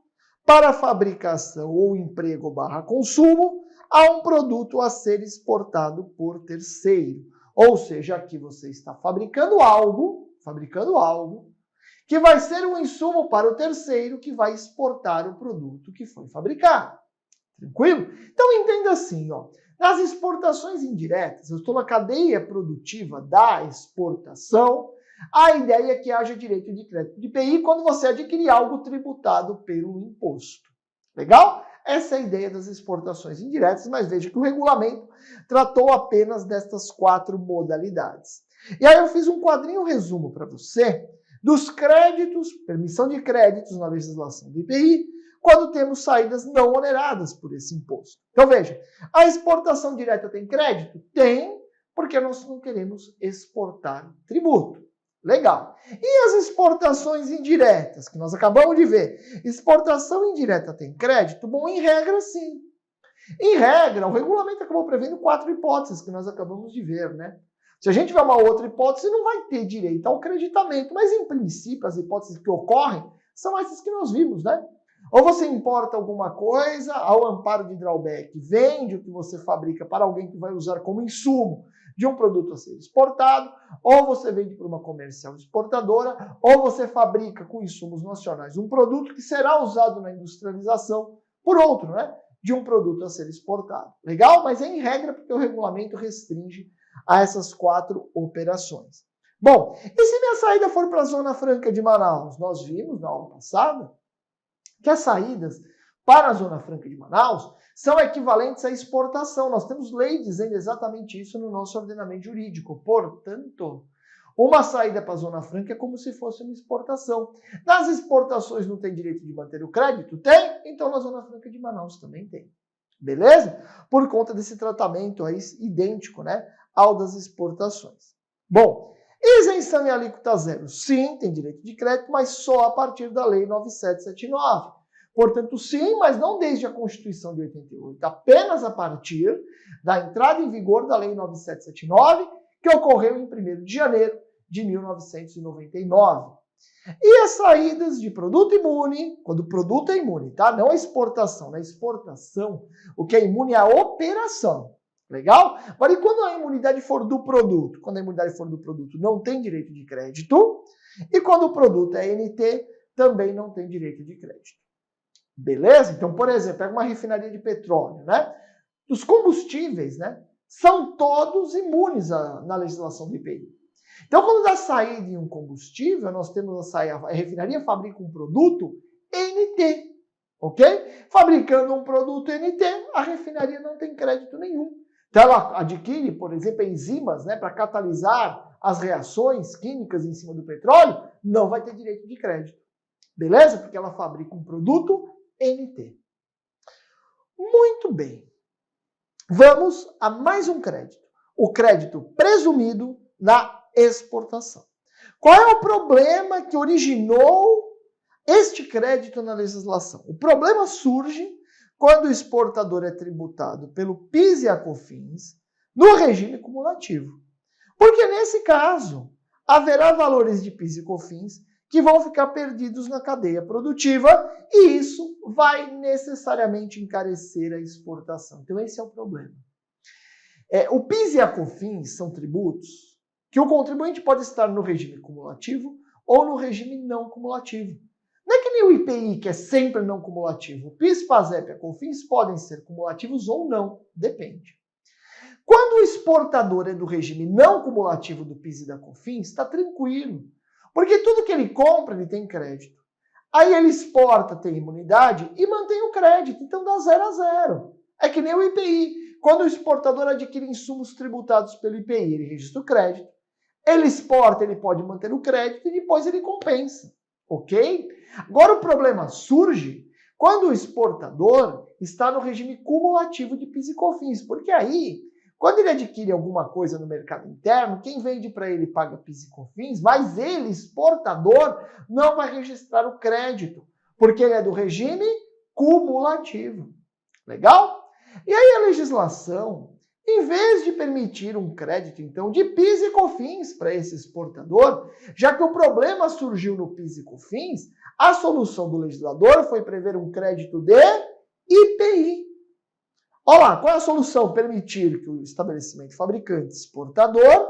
para fabricação ou emprego / consumo a um produto a ser exportado por terceiro. Ou seja, aqui você está fabricando algo que vai ser um insumo para o terceiro que vai exportar o produto que foi fabricado. Tranquilo? Então entenda assim, ó. Nas exportações indiretas, eu estou na cadeia produtiva da exportação, a ideia é que haja direito de crédito de IPI quando você adquirir algo tributado pelo imposto. Legal? Essa é a ideia das exportações indiretas, mas veja que o regulamento tratou apenas destas 4 modalidades. E aí eu fiz um quadrinho resumo para você dos créditos, permissão de créditos na legislação do IPI, quando temos saídas não oneradas por esse imposto. Então veja, a exportação direta tem crédito? Tem, porque nós não queremos exportar tributo. Legal. E as exportações indiretas, que nós acabamos de ver? Exportação indireta tem crédito? Bom, em regra, sim. Em regra, o regulamento acabou prevendo 4 hipóteses que nós acabamos de ver, né? Se a gente tiver uma outra hipótese, não vai ter direito ao creditamento, mas em princípio as hipóteses que ocorrem são essas que nós vimos, né? Ou você importa alguma coisa ao amparo de drawback, vende o que você fabrica para alguém que vai usar como insumo de um produto a ser exportado, ou você vende para uma comercial exportadora, ou você fabrica com insumos nacionais um produto que será usado na industrialização por outro, né? De um produto a ser exportado. Legal? Mas é em regra porque o regulamento restringe a essas 4 operações. Bom, e se minha saída for para a Zona Franca de Manaus? Nós vimos na aula passada que as saídas para a Zona Franca de Manaus são equivalentes à exportação. Nós temos lei dizendo exatamente isso no nosso ordenamento jurídico. Portanto, uma saída para a Zona Franca é como se fosse uma exportação. Nas exportações não tem direito de manter o crédito? Tem? Então na Zona Franca de Manaus também tem. Beleza? Por conta desse tratamento aí idêntico, né, ao das exportações. Bom, isenção em alíquota zero. Sim, tem direito de crédito, mas só a partir da Lei 9779. Portanto, sim, mas não desde a Constituição de 88, apenas a partir da entrada em vigor da Lei 9779, que ocorreu em 1º de janeiro de 1999. E as saídas de produto imune, quando o produto é imune, tá? Não a exportação. Na exportação, o que é imune é a operação. Legal? Agora, e quando a imunidade for do produto? Quando a imunidade for do produto, não tem direito de crédito. E quando o produto é NT, também não tem direito de crédito. Beleza? Então, por exemplo, pega uma refinaria de petróleo, né? Os combustíveis, né, são todos imunes na legislação do IPI. Então, quando dá saída em um combustível, nós temos a refinaria fabrica um produto NT, ok? Fabricando um produto NT, a refinaria não tem crédito nenhum. Então, ela adquire, por exemplo, enzimas, né, para catalisar as reações químicas em cima do petróleo, não vai ter direito de crédito. Beleza? Porque ela fabrica um produto NT. Muito bem. Vamos a mais um crédito. O crédito presumido na exportação. Qual é o problema que originou este crédito na legislação? O problema surge quando o exportador é tributado pelo PIS e a COFINS no regime cumulativo. Porque nesse caso, haverá valores de PIS e COFINS que vão ficar perdidos na cadeia produtiva e isso vai necessariamente encarecer a exportação. Então esse é o problema. O PIS e a COFINS são tributos que o contribuinte pode estar no regime cumulativo ou no regime não cumulativo. Não é que nem o IPI, que é sempre não cumulativo. O PIS, PASEP e a COFINS podem ser cumulativos ou não, depende. Quando o exportador é do regime não cumulativo do PIS e da COFINS, está tranquilo. Porque tudo que ele compra, ele tem crédito. Aí ele exporta, tem imunidade e mantém o crédito. Então dá 0 a 0. É que nem o IPI. Quando o exportador adquire insumos tributados pelo IPI, ele registra o crédito. Ele exporta, ele pode manter o crédito e depois ele compensa. Ok? Agora o problema surge quando o exportador está no regime cumulativo de PIS e COFINS. Porque aí, quando ele adquire alguma coisa no mercado interno, quem vende para ele paga PIS e COFINS, mas ele, exportador, não vai registrar o crédito, porque ele é do regime cumulativo. Legal? E aí a legislação, em vez de permitir um crédito, então, de PIS e COFINS para esse exportador, já que o problema surgiu no PIS e COFINS, a solução do legislador foi prever um crédito de IPI. Olha lá, qual é a solução? Permitir que o estabelecimento fabricante exportador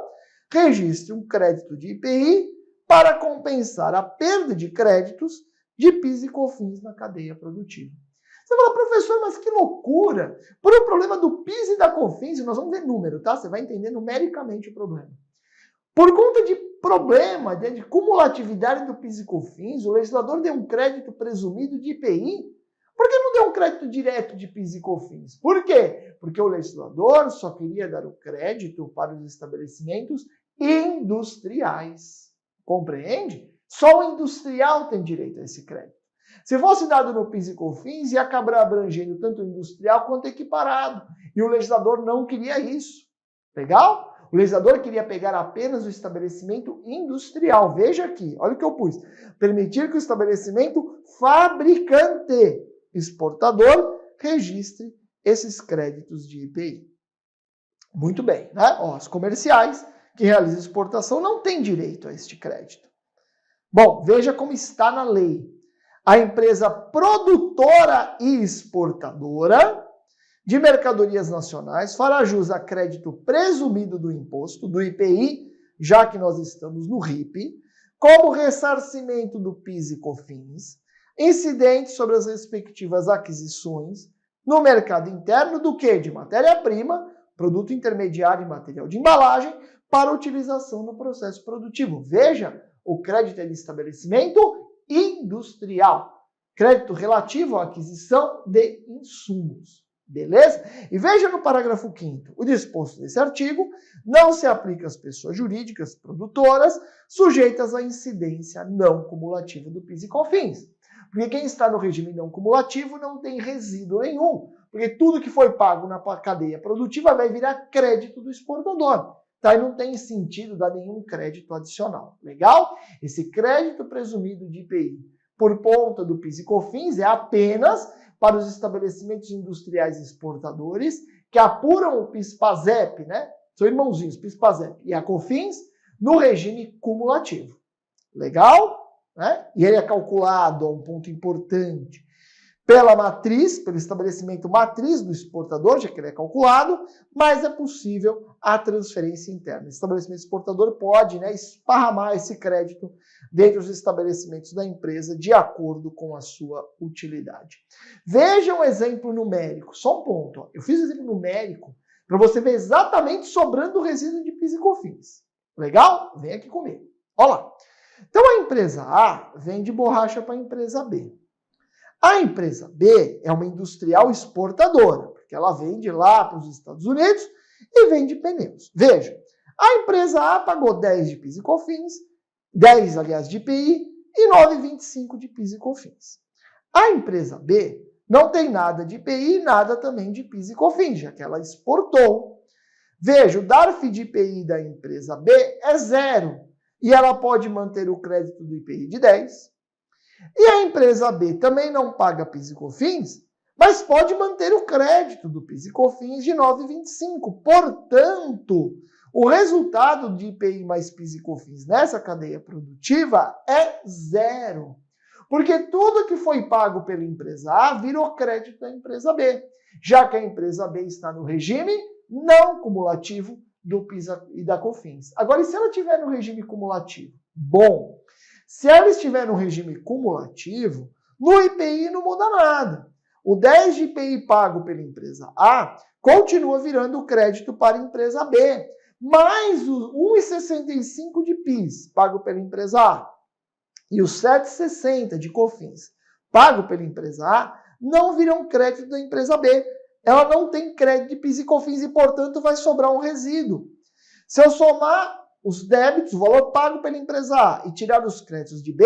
registre um crédito de IPI para compensar a perda de créditos de PIS e COFINS na cadeia produtiva. Você fala, professor, mas que loucura! Por um problema do PIS e da COFINS, e nós vamos ver número, tá? Você vai entender numericamente o problema. Por conta de problema de cumulatividade do PIS e COFINS, o legislador deu um crédito presumido de IPI. Por que não deu um crédito direto de PIS e COFINS? Por quê? Porque o legislador só queria dar o crédito para os estabelecimentos industriais. Compreende? Só o industrial tem direito a esse crédito. Se fosse dado no PIS e COFINS, ia acabar abrangendo tanto o industrial quanto o equiparado. E o legislador não queria isso. Legal? O legislador queria pegar apenas o estabelecimento industrial. Veja aqui, olha o que eu pus. Permitir que o estabelecimento fabricante exportador registre esses créditos de IPI. Muito bem, né? Os comerciais que realizam exportação não têm direito a este crédito. Bom, veja como está na lei. A empresa produtora e exportadora de mercadorias nacionais fará jus a crédito presumido do imposto, do IPI, já que nós estamos no RIP, como ressarcimento do PIS e COFINS, incidente sobre as respectivas aquisições no mercado interno do quê? De matéria-prima, produto intermediário e material de embalagem para utilização no processo produtivo. Veja, o crédito é de estabelecimento industrial. Crédito relativo à aquisição de insumos. Beleza? E veja no parágrafo 5º, o disposto desse artigo não se aplica às pessoas jurídicas produtoras sujeitas à incidência não cumulativa do PIS e COFINS. Porque quem está no regime não cumulativo não tem resíduo nenhum. Porque tudo que foi pago na cadeia produtiva vai virar crédito do exportador. Tá? E não tem sentido dar nenhum crédito adicional. Legal? Esse crédito presumido de IPI por conta do PIS e COFINS é apenas para os estabelecimentos industriais exportadores que apuram o PIS-PASEP, né? São irmãozinhos, PIS-PASEP e a COFINS no regime cumulativo. Legal? Né? E ele é calculado, um ponto importante, pela matriz, pelo estabelecimento matriz do exportador, já que ele é calculado, mas é possível a transferência interna. O estabelecimento exportador pode, né, esparramar esse crédito dentro dos estabelecimentos da empresa de acordo com a sua utilidade. Veja um exemplo numérico, só um ponto. Ó. Eu fiz um exemplo numérico para você ver exatamente sobrando o resíduo de PIS e COFINS. Legal? Vem aqui comigo. Olha lá. Então a empresa A vende borracha para a empresa B. A empresa B é uma industrial exportadora, porque ela vende lá para os Estados Unidos e vende pneus. Veja, a empresa A pagou 10 de PIS e COFINS, 10, aliás, de IPI e 9,25 de PIS e COFINS. A empresa B não tem nada de IPI e nada também de PIS e COFINS, já que ela exportou. Veja, o DARF de IPI da empresa B é 0 e ela pode manter o crédito do IPI de 10. E a empresa B também não paga PIS e COFINS, mas pode manter o crédito do PIS e COFINS de 9,25. Portanto, o resultado de IPI mais PIS e COFINS nessa cadeia produtiva é 0. Porque tudo que foi pago pela empresa A virou crédito da empresa B, já que a empresa B está no regime não cumulativo do PIS e da COFINS. Agora, e se ela estiver no regime cumulativo? Bom, se ela estiver no regime cumulativo, no IPI não muda nada. O 10 de IPI pago pela empresa A continua virando crédito para a empresa B, mais os 1,65 de PIS pago pela empresa A e os 7,60 de COFINS pago pela empresa A não viram crédito da empresa B. Ela não tem crédito de PIS e COFINS e, portanto, vai sobrar um resíduo. Se eu somar os débitos, o valor pago pela empresa A, e tirar os créditos de B,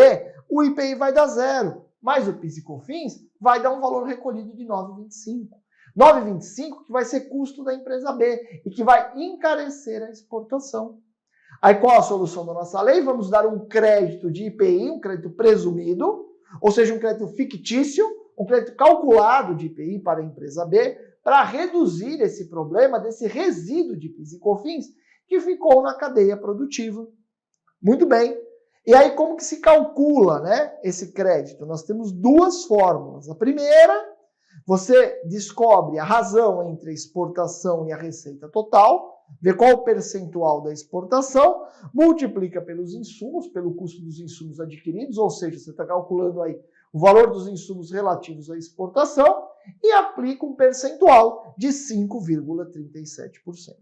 o IPI vai dar 0, mas o PIS e COFINS vai dar um valor recolhido de 9,25. 9,25 que vai ser custo da empresa B e que vai encarecer a exportação. Aí qual a solução da nossa lei? Vamos dar um crédito de IPI, um crédito presumido, ou seja, um crédito fictício, um crédito calculado de IPI para a empresa B, para reduzir esse problema desse resíduo de PIS e COFINS que ficou na cadeia produtiva. Muito bem. E aí, como que se calcula, né, esse crédito? Nós temos duas fórmulas. A primeira, você descobre a razão entre a exportação e a receita total, vê qual o percentual da exportação, multiplica pelos insumos, pelo custo dos insumos adquiridos, ou seja, você está calculando aí o valor dos insumos relativos à exportação e aplica um percentual de 5,37%.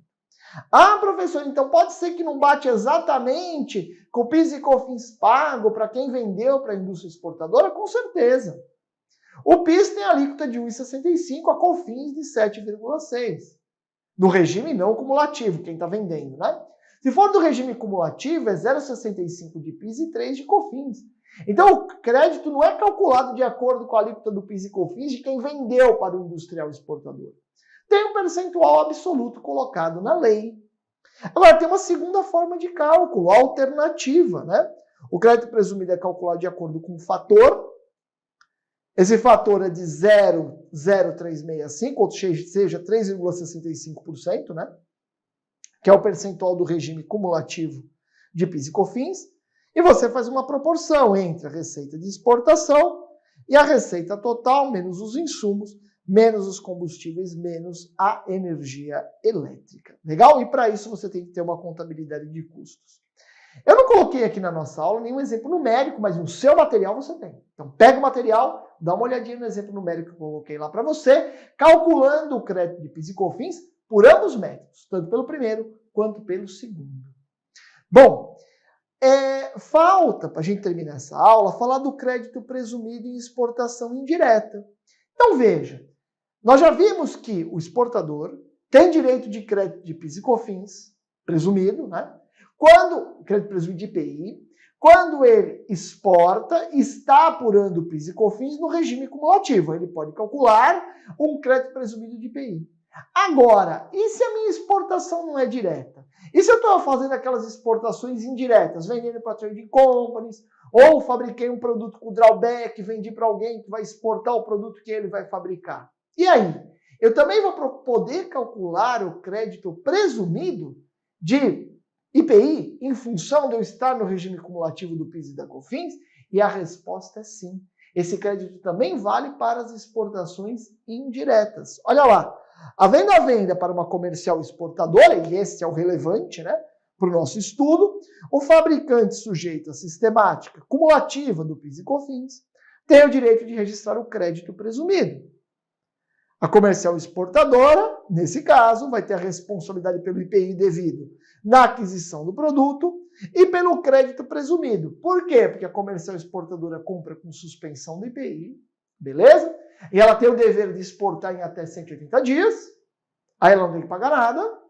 Ah, professor, então pode ser que não bate exatamente com o PIS e COFINS pago para quem vendeu para a indústria exportadora? Com certeza. O PIS tem alíquota de 1,65, a COFINS de 7,6. No regime não cumulativo, quem está vendendo, né? Se for do regime cumulativo, é 0,65 de PIS e 3 de COFINS. Então, o crédito não é calculado de acordo com a alíquota do PIS e COFINS de quem vendeu para o industrial exportador. Tem um percentual absoluto colocado na lei. Agora, tem uma segunda forma de cálculo, alternativa, né? O crédito presumido é calculado de acordo com um fator. Esse fator é de 0,0365, ou seja, 3,65%, né? Que é o percentual do regime cumulativo de PIS e COFINS. E você faz uma proporção entre a receita de exportação e a receita total, menos os insumos, menos os combustíveis, menos a energia elétrica. Legal? E para isso você tem que ter uma contabilidade de custos. Eu não coloquei aqui na nossa aula nenhum exemplo numérico, mas no seu material você tem. Então pega o material, dá uma olhadinha no exemplo numérico que eu coloquei lá para você, calculando o crédito de PIS e COFINS por ambos os métodos, tanto pelo primeiro quanto pelo segundo. Bom, falta, para a gente terminar essa aula, falar do crédito presumido em exportação indireta. Então veja, nós já vimos que o exportador tem direito de crédito de PIS e COFINS, presumido, né? Crédito presumido de IPI, quando ele exporta, está apurando o PIS e COFINS no regime cumulativo. Ele pode calcular um crédito presumido de IPI. Agora, e se a minha exportação não é direta? E se eu estou fazendo aquelas exportações indiretas, vendendo para trading companies, ou fabriquei um produto com drawback, vendi para alguém que vai exportar o produto que ele vai fabricar? E aí? Eu também vou poder calcular o crédito presumido de IPI em função de eu estar no regime cumulativo do PIS e da COFINS? E a resposta é sim. Esse crédito também vale para as exportações indiretas. Olha lá, havendo a venda para uma comercial exportadora, e esse é o relevante, né, para o nosso estudo, o fabricante sujeito à sistemática cumulativa do PIS e COFINS tem o direito de registrar o crédito presumido. A comercial exportadora, nesse caso, vai ter a responsabilidade pelo IPI devido na aquisição do produto e pelo crédito presumido. Por quê? Porque a comercial exportadora compra com suspensão do IPI, beleza? E ela tem o dever de exportar em até 180 dias, aí ela não tem que pagar nada.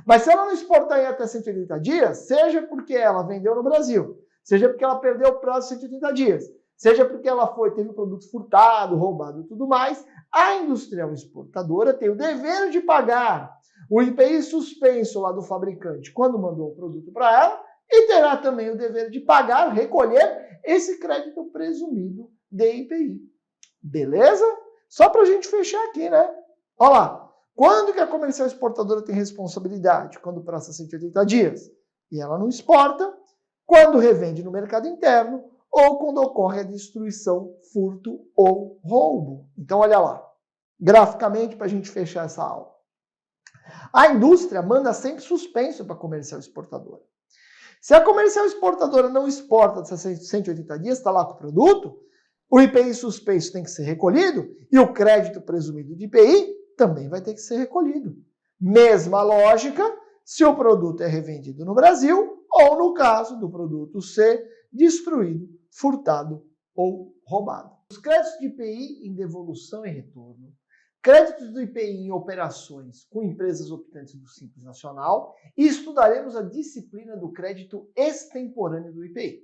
Mas se ela não exportar em até 180 dias, seja porque ela vendeu no Brasil, seja porque ela perdeu o prazo de 180 dias, seja porque ela teve o produto furtado, roubado e tudo mais, a industrial exportadora tem o dever de pagar o IPI suspenso lá do fabricante quando mandou o produto para ela e terá também o dever de pagar, recolher esse crédito presumido de IPI. Beleza? Só para a gente fechar aqui, né? Olha lá. Quando que a comercial exportadora tem responsabilidade? Quando passa 180 dias e ela não exporta, quando revende no mercado interno ou quando ocorre a destruição, furto ou roubo. Então, olha lá, graficamente para a gente fechar essa aula. A indústria manda sempre suspenso para a comercial exportadora. Se a comercial exportadora não exporta de 180 dias, está lá com o produto, o IPI suspenso tem que ser recolhido e o crédito presumido de IPI também vai ter que ser recolhido. Mesma lógica se o produto é revendido no Brasil ou no caso do produto ser destruído, furtado ou roubado. Os créditos de IPI em devolução e retorno, créditos do IPI em operações com empresas optantes do Simples Nacional e estudaremos a disciplina do crédito extemporâneo do IPI.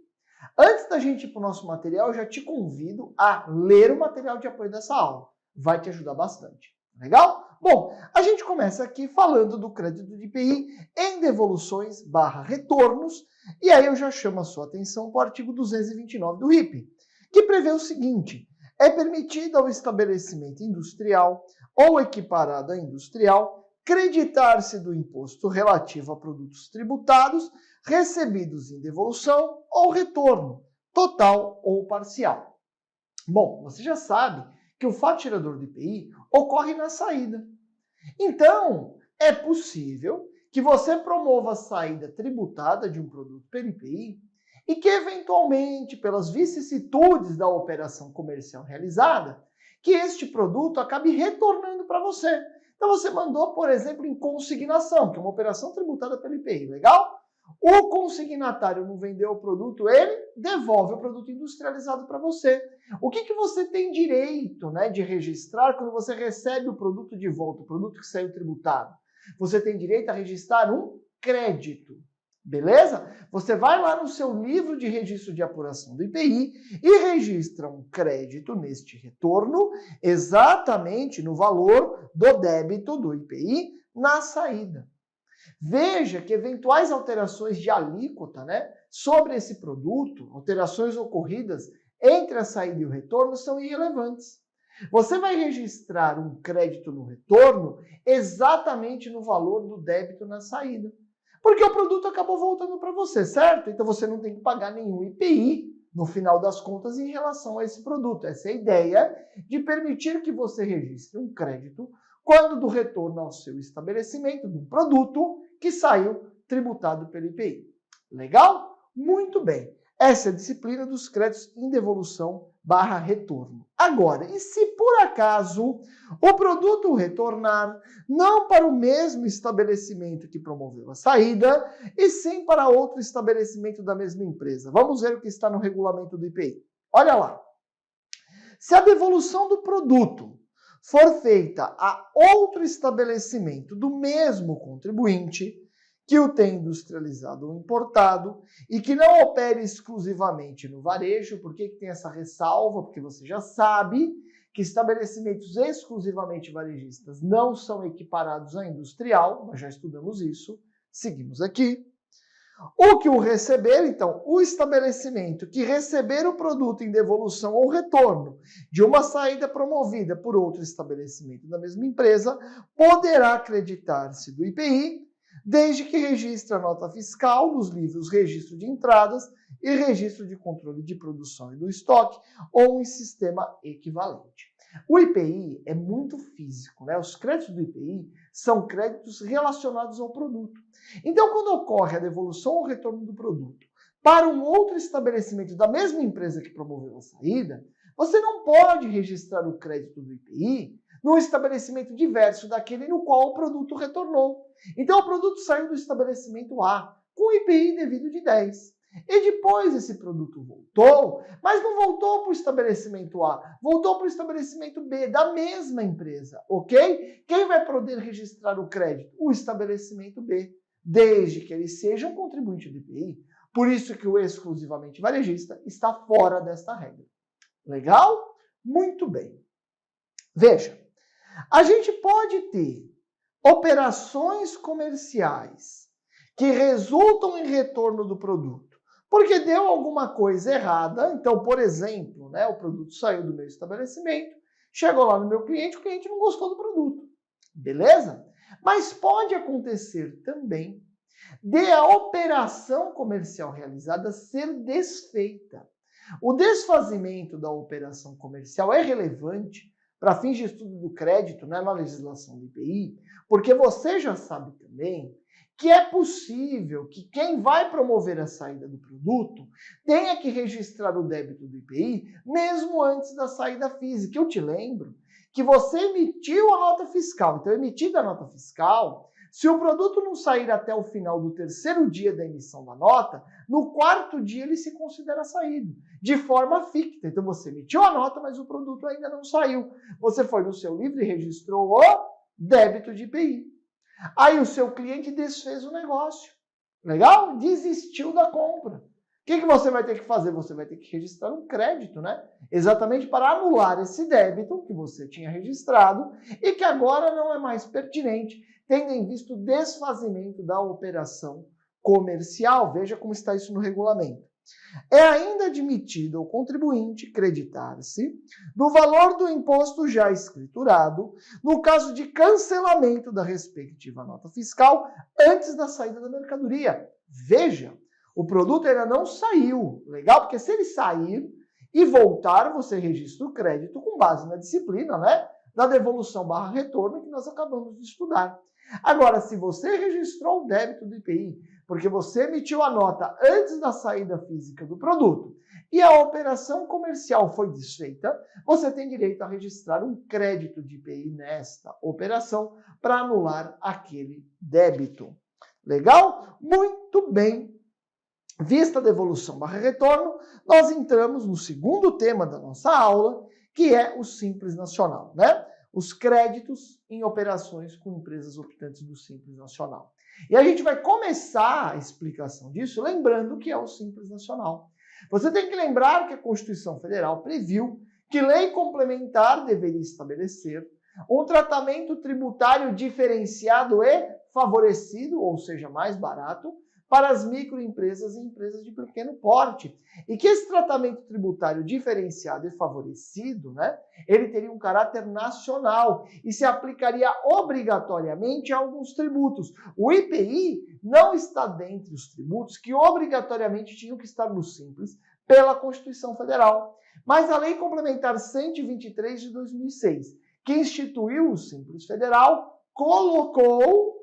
Antes da gente ir para o nosso material, eu já te convido a ler o material de apoio dessa aula. Vai te ajudar bastante. Legal? Bom, a gente começa aqui falando do crédito de IPI em devoluções/retornos, e aí eu já chamo a sua atenção para o artigo 229 do RIP, que prevê o seguinte: é permitido ao estabelecimento industrial ou equiparado a industrial creditar-se do imposto relativo a produtos tributados recebidos em devolução ou retorno, total ou parcial. Bom, você já sabe que o fato gerador do IPI ocorre na saída. Então, é possível que você promova a saída tributada de um produto pelo IPI e que, eventualmente, pelas vicissitudes da operação comercial realizada, que este produto acabe retornando para você. Então, você mandou, por exemplo, em consignação, que é uma operação tributada pelo IPI, legal? O consignatário não vendeu o produto, ele devolve o produto industrializado para você. O que você tem direito, né, de registrar quando você recebe o produto de volta, o produto que saiu tributado? Você tem direito a registrar um crédito, beleza? Você vai lá no seu livro de registro de apuração do IPI e registra um crédito neste retorno exatamente no valor do débito do IPI na saída. Veja que eventuais alterações de alíquota, né, sobre esse produto, alterações ocorridas entre a saída e o retorno, são irrelevantes. Você vai registrar um crédito no retorno exatamente no valor do débito na saída. Porque o produto acabou voltando para você, certo? Então você não tem que pagar nenhum IPI no final das contas em relação a esse produto. Essa é a ideia de permitir que você registre um crédito quando do retorno ao seu estabelecimento de um produto que saiu tributado pelo IPI. Legal? Muito bem. Essa é a disciplina dos créditos em devolução/retorno. Agora, e se por acaso o produto retornar não para o mesmo estabelecimento que promoveu a saída, e sim para outro estabelecimento da mesma empresa? Vamos ver o que está no regulamento do IPI. Olha lá. Se a devolução do produto for feita a outro estabelecimento do mesmo contribuinte, que o tem industrializado ou importado e que não opere exclusivamente no varejo. Por que tem essa ressalva? Porque você já sabe que estabelecimentos exclusivamente varejistas não são equiparados a industrial, nós já estudamos isso, seguimos aqui. O que o receber, então, o estabelecimento que receber o produto em devolução ou retorno de uma saída promovida por outro estabelecimento da mesma empresa, poderá acreditar-se do IPI desde que registre a nota fiscal nos livros Registro de Entradas e Registro de Controle de Produção e do Estoque ou em sistema equivalente. O IPI é muito físico, né? Os créditos do IPI são créditos relacionados ao produto. Então, quando ocorre a devolução ou retorno do produto para um outro estabelecimento da mesma empresa que promoveu a saída, você não pode registrar o crédito do IPI num estabelecimento diverso daquele no qual o produto retornou. Então, o produto saiu do estabelecimento A com IPI devido de 10. E depois esse produto voltou, mas não voltou para o estabelecimento A, voltou para o estabelecimento B da mesma empresa, ok? Quem vai poder registrar o crédito? O estabelecimento B, desde que ele seja um contribuinte do IPI. Por isso que o exclusivamente varejista está fora desta regra. Legal? Muito bem. Veja, a gente pode ter operações comerciais que resultam em retorno do produto porque deu alguma coisa errada. Então, por exemplo, né, o produto saiu do meu estabelecimento, chegou lá no meu cliente, o cliente não gostou do produto. Beleza? Mas pode acontecer também de a operação comercial realizada ser desfeita. O desfazimento da operação comercial é relevante para fins de estudo do crédito, né, na legislação do IPI, porque você já sabe também que é possível que quem vai promover a saída do produto tenha que registrar o débito do IPI mesmo antes da saída física. Eu te lembro que você emitiu a nota fiscal. Então, emitida a nota fiscal, se o produto não sair até o final do terceiro dia da emissão da nota, no quarto dia ele se considera saído, de forma ficta. Então, você emitiu a nota, mas o produto ainda não saiu. Você foi no seu livro e registrou o débito de IPI. Aí o seu cliente desfez o negócio. Legal? Desistiu da compra. O que você vai ter que fazer? Você vai ter que registrar um crédito, né? Exatamente para anular esse débito que você tinha registrado e que agora não é mais pertinente, tendo em vista o desfazimento da operação comercial. Veja como está isso no regulamento. É ainda admitido ao contribuinte creditar-se do valor do imposto já escriturado no caso de cancelamento da respectiva nota fiscal antes da saída da mercadoria. Veja, o produto ainda não saiu. Legal? Porque se ele sair e voltar, você registra o crédito com base na disciplina, né? Da devolução / retorno que nós acabamos de estudar. Agora, se você registrou o débito do IPI, porque você emitiu a nota antes da saída física do produto e a operação comercial foi desfeita, você tem direito a registrar um crédito de IPI nesta operação para anular aquele débito. Legal? Muito bem. Vista a devolução / retorno, nós entramos no segundo tema da nossa aula, que é o Simples Nacional, né? Os créditos em operações com empresas optantes do Simples Nacional. E a gente vai começar a explicação disso lembrando que é o Simples Nacional. Você tem que lembrar que a Constituição Federal previu que lei complementar deveria estabelecer um tratamento tributário diferenciado e favorecido, ou seja, mais barato, para as microempresas e empresas de pequeno porte. E que esse tratamento tributário diferenciado e favorecido, né, ele teria um caráter nacional e se aplicaria obrigatoriamente a alguns tributos. O IPI não está dentre os tributos que obrigatoriamente tinham que estar no Simples pela Constituição Federal. Mas a Lei Complementar 123 de 2006, que instituiu o Simples Federal, colocou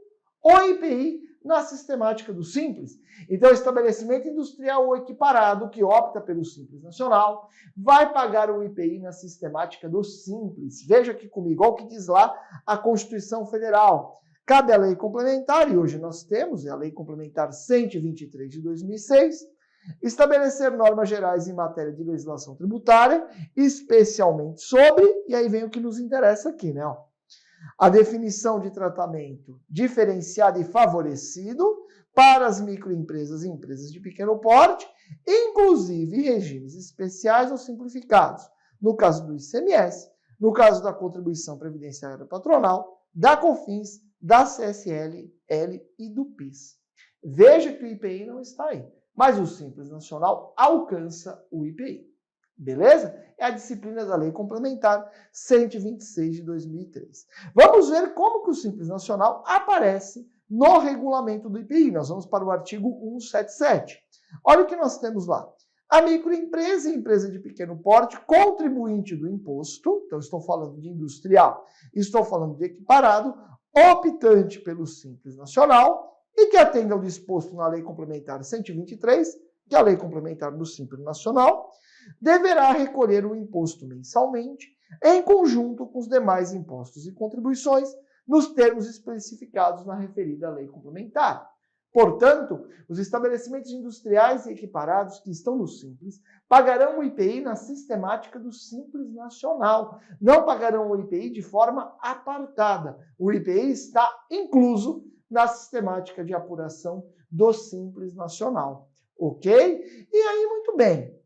o IPI na sistemática do Simples. Então, o estabelecimento industrial ou equiparado que opta pelo Simples Nacional vai pagar o IPI na sistemática do Simples. Veja aqui comigo, olha o que diz lá a Constituição Federal. Cabe à lei complementar, e hoje nós temos, é a Lei Complementar 123 de 2006, estabelecer normas gerais em matéria de legislação tributária, especialmente sobre, e aí vem o que nos interessa aqui, né? A definição de tratamento diferenciado e favorecido para as microempresas e empresas de pequeno porte, inclusive regimes especiais ou simplificados, no caso do ICMS, no caso da contribuição previdenciária patronal, da COFINS, da CSLL e do PIS. Veja que o IPI não está aí, mas o Simples Nacional alcança o IPI. Beleza? É a disciplina da Lei Complementar 126 de 2003. Vamos ver como que o Simples Nacional aparece no regulamento do IPI. Nós vamos para o artigo 177. Olha o que nós temos lá. A microempresa e empresa de pequeno porte, contribuinte do imposto, então estou falando de industrial, estou falando de equiparado, optante pelo Simples Nacional e que atenda ao disposto na Lei Complementar 123, que é a Lei Complementar do Simples Nacional, deverá recolher o imposto mensalmente, em conjunto com os demais impostos e contribuições, nos termos especificados na referida Lei Complementar. Portanto, os estabelecimentos industriais e equiparados que estão no Simples pagarão o IPI na sistemática do Simples Nacional. Não pagarão o IPI de forma apartada. O IPI está incluso na sistemática de apuração do Simples Nacional. Ok? E aí, muito bem.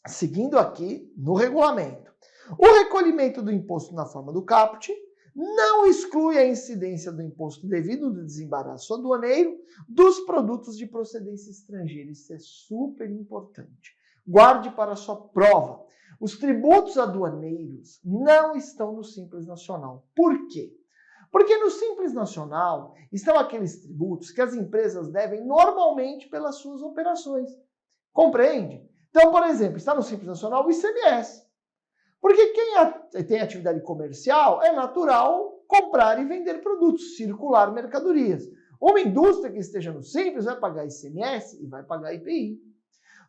Seguindo aqui no regulamento. O recolhimento do imposto na forma do caput não exclui a incidência do imposto devido do desembaraço aduaneiro dos produtos de procedência estrangeira. Isso é super importante. Guarde para a sua prova. Os tributos aduaneiros não estão no Simples Nacional. Por quê? Porque no Simples Nacional estão aqueles tributos que as empresas devem normalmente pelas suas operações. Compreende? Então, por exemplo, está no Simples Nacional o ICMS. Porque quem tem atividade comercial é natural comprar e vender produtos, circular mercadorias. Uma indústria que esteja no Simples vai pagar ICMS e vai pagar IPI.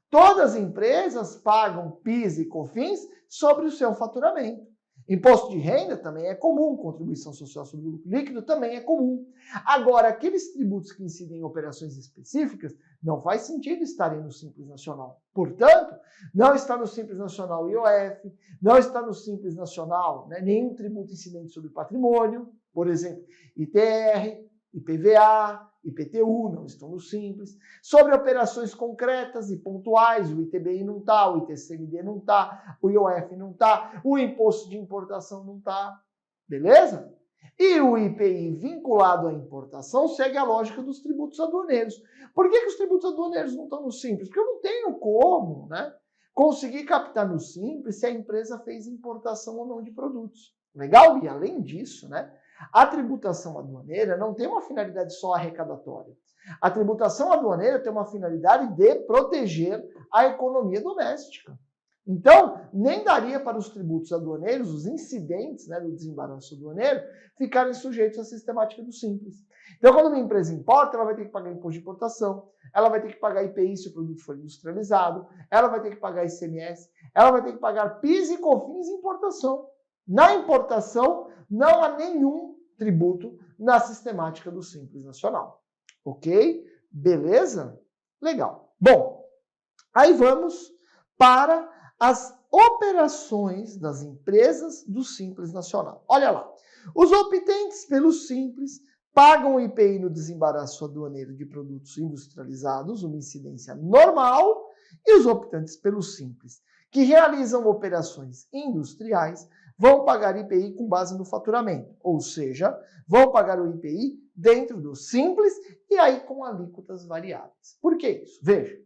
Todas as empresas pagam PIS e COFINS sobre o seu faturamento. Imposto de renda também é comum, contribuição social sobre o lucro líquido também é comum. Agora, aqueles tributos que incidem em operações específicas, não faz sentido estarem no Simples Nacional. Portanto, não está no Simples Nacional IOF, não está no Simples Nacional, né, nenhum tributo incidente sobre patrimônio, por exemplo, ITR, IPVA, IPTU, não estão no Simples. Sobre operações concretas e pontuais, o ITBI não está, o ITCMD não está, o IOF não está, o imposto de importação não está. Beleza? E o IPI vinculado à importação segue a lógica dos tributos aduaneiros. Por que os tributos aduaneiros não estão no Simples? Porque eu não tenho como, né, conseguir captar no Simples se a empresa fez importação ou não de produtos. Legal? E além disso, né, a tributação aduaneira não tem uma finalidade só arrecadatória. A tributação aduaneira tem uma finalidade de proteger a economia doméstica. Então, nem daria para os tributos aduaneiros, os incidentes, né, do desembaraço aduaneiro, ficarem sujeitos à sistemática do Simples. Então, quando uma empresa importa, ela vai ter que pagar imposto de importação, ela vai ter que pagar IPI se o produto for industrializado, ela vai ter que pagar ICMS, ela vai ter que pagar PIS e COFINS em importação. Na importação, não há nenhum tributo na sistemática do Simples Nacional. Ok? Beleza? Legal. Bom, aí vamos para as operações das empresas do Simples Nacional. Olha lá. Os optentes pelo Simples pagam o IPI no desembaraço aduaneiro de produtos industrializados, uma incidência normal, e os optantes pelo Simples, que realizam operações industriais, vão pagar IPI com base no faturamento, ou seja, vão pagar o IPI dentro do Simples e aí com alíquotas variáveis. Por que isso? Veja,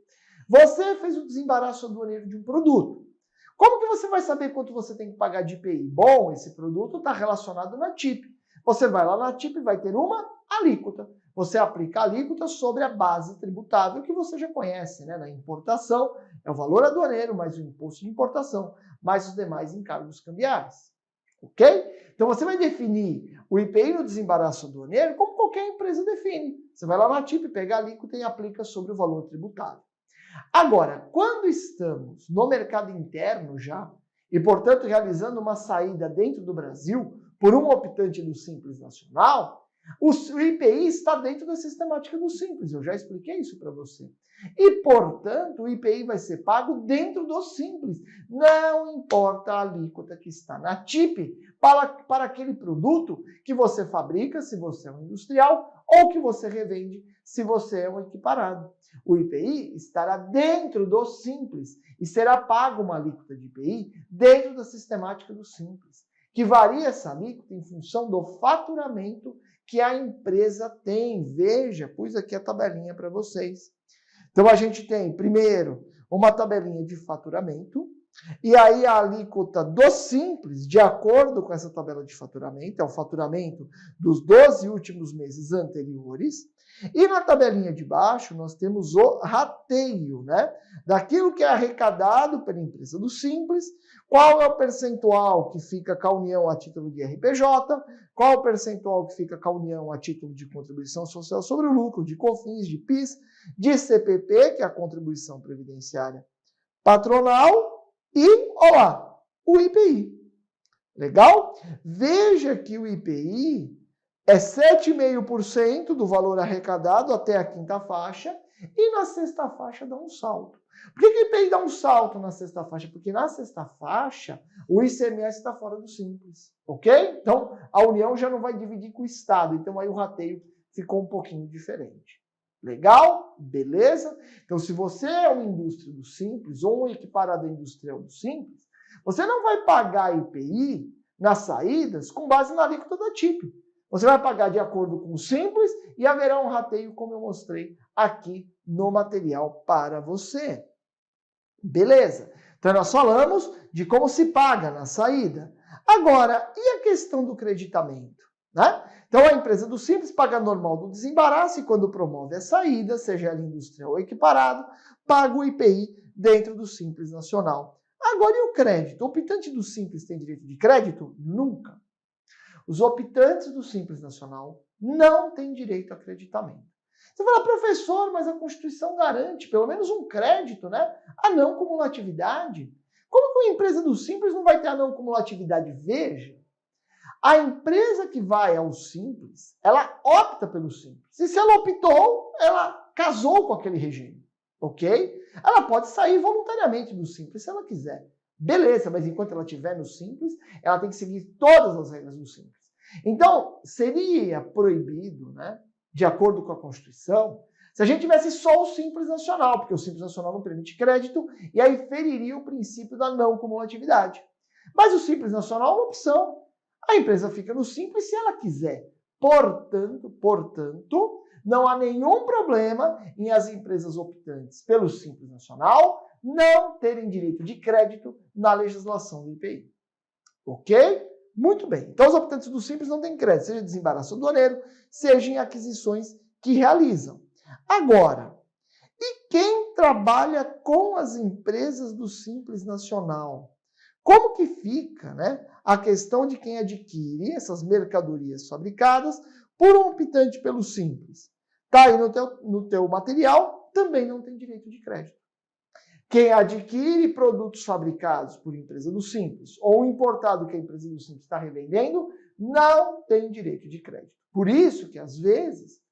você fez o desembaraço aduaneiro de um produto. Como que você vai saber quanto você tem que pagar de IPI? Bom, esse produto está relacionado na TIP. Você vai lá na TIP e vai ter uma alíquota. Você aplica a alíquota sobre a base tributável que você já conhece, né? Na importação é o valor aduaneiro mais o imposto de importação, mais os demais encargos cambiais. Ok? Então você vai definir o IPI no desembaraço aduaneiro como qualquer empresa define. Você vai lá na TIP, pega a alíquota e aplica sobre o valor tributável. Agora, quando estamos no mercado interno já, e portanto realizando uma saída dentro do Brasil por um optante do Simples Nacional, o IPI está dentro da sistemática do Simples. Eu já expliquei isso para você. E, portanto, o IPI vai ser pago dentro do Simples. Não importa a alíquota que está na TIP para aquele produto que você fabrica, se você é um industrial, ou que você revende, se você é um equiparado. O IPI estará dentro do Simples e será pago uma alíquota de IPI dentro da sistemática do Simples, que varia essa alíquota em função do faturamento que a empresa tem. Veja, pus aqui a tabelinha para vocês. Então, a gente tem, primeiro, uma tabelinha de faturamento, E aí a alíquota do Simples, de acordo com essa tabela de faturamento, é o faturamento dos 12 últimos meses anteriores. E na tabelinha de baixo nós temos o rateio, né? Daquilo que é arrecadado pela empresa do Simples, qual é o percentual que fica com a União a título de RPJ, qual é o percentual que fica com a União a título de contribuição social sobre o lucro, de COFINS, de PIS, de CPP, que é a contribuição previdenciária patronal, e, olá, o IPI. Legal? Veja que o IPI é 7,5% do valor arrecadado até a quinta faixa e na sexta faixa dá um salto. Por que o IPI dá um salto na sexta faixa? Porque na sexta faixa o ICMS está fora do Simples, ok? Então a União já não vai dividir com o Estado, então aí o rateio ficou um pouquinho diferente. Legal? Beleza? Então, se você é uma indústria do Simples ou um equiparado industrial do Simples, você não vai pagar IPI nas saídas com base na alíquota da TIP. Você vai pagar de acordo com o Simples e haverá um rateio, como eu mostrei aqui no material para você. Beleza? Então, nós falamos de como se paga na saída. Agora, e a questão do creditamento? Né? Então, a empresa do Simples paga normal do desembaraço e quando promove a saída, seja ela industrial ou equiparado, paga o IPI dentro do Simples Nacional. Agora, e o crédito? O optante do Simples tem direito de crédito? Nunca. Os optantes do Simples Nacional não têm direito a creditamento. Você fala, professor, mas a Constituição garante pelo menos um crédito, né? A não cumulatividade. Como que uma empresa do Simples não vai ter a não cumulatividade? Veja. A empresa que vai ao Simples, ela opta pelo Simples. E se ela optou, ela casou com aquele regime, ok? Ela pode sair voluntariamente do Simples se ela quiser. Beleza, mas enquanto ela estiver no Simples, ela tem que seguir todas as regras do Simples. Então, seria proibido, né, de acordo com a Constituição, se a gente tivesse só o Simples Nacional, porque o Simples Nacional não permite crédito, e aí feriria o princípio da não cumulatividade. Mas o Simples Nacional é uma opção. A empresa fica no Simples se ela quiser. Portanto, não há nenhum problema em as empresas optantes pelo Simples Nacional não terem direito de crédito na legislação do IPI. Ok? Muito bem. Então, os optantes do Simples não têm crédito, seja desembaraço aduaneiro, seja em aquisições que realizam. Agora, e quem trabalha com as empresas do Simples Nacional? Como que fica, né, a questão de quem adquire essas mercadorias fabricadas por um optante pelo Simples? Está aí no teu material, também não tem direito de crédito. Quem adquire produtos fabricados por empresa do Simples ou importado que a empresa do Simples está revendendo, não tem direito de crédito. Por isso que, às vezes,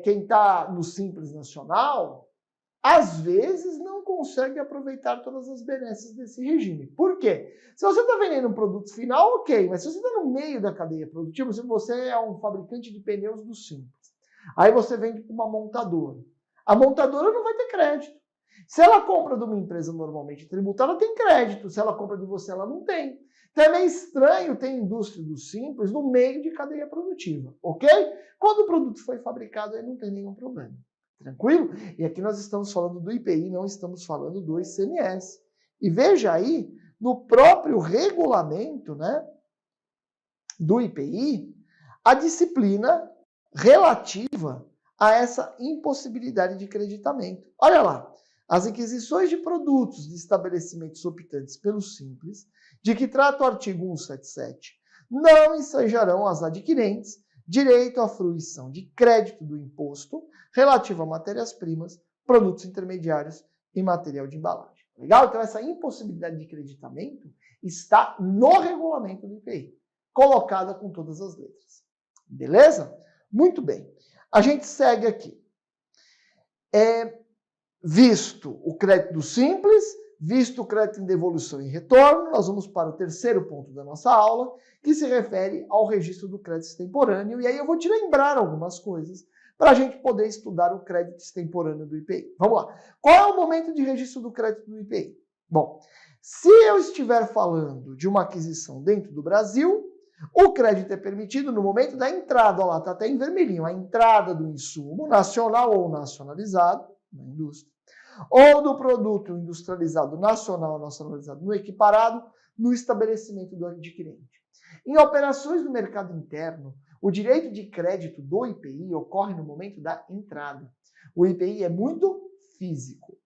quem está no Simples Nacional, às vezes não consegue aproveitar todas as benesses desse regime. Por quê? Se você está vendendo um produto final, ok, mas se você está no meio da cadeia produtiva, se você é um fabricante de pneus do Simples, aí você vende para uma montadora. A montadora não vai ter crédito. Se ela compra de uma empresa normalmente tributada, tem crédito. Se ela compra de você, ela não tem. Então é meio estranho ter indústria do Simples no meio de cadeia produtiva, ok? Quando o produto foi fabricado, aí não tem nenhum problema. Tranquilo? E aqui nós estamos falando do IPI, não estamos falando do ICMS. E veja aí, no próprio regulamento, né, do IPI, a disciplina relativa a essa impossibilidade de creditamento. Olha lá, as aquisições de produtos de estabelecimentos optantes pelo Simples, de que trata o artigo 177, não ensejarão às adquirentes direito à fruição de crédito do imposto relativo a matérias-primas, produtos intermediários e material de embalagem. Legal? Então, essa impossibilidade de creditamento está no regulamento do IPI, colocada com todas as letras. Beleza? Muito bem. A gente segue aqui. Visto o crédito do Simples, visto o crédito em devolução e retorno, nós vamos para o terceiro ponto da nossa aula, que se refere ao registro do crédito extemporâneo. E aí eu vou te lembrar algumas coisas para a gente poder estudar o crédito extemporâneo do IPI. Vamos lá. Qual é o momento de registro do crédito do IPI? Bom, se eu estiver falando de uma aquisição dentro do Brasil, o crédito é permitido no momento da entrada, olha lá, está até em vermelhinho, a entrada do insumo nacional ou nacionalizado na indústria, ou do produto industrializado nacional nacionalizado no equiparado no estabelecimento do adquirente. Em operações no mercado interno, o direito de crédito do IPI ocorre no momento da entrada. O IPI é muito físico.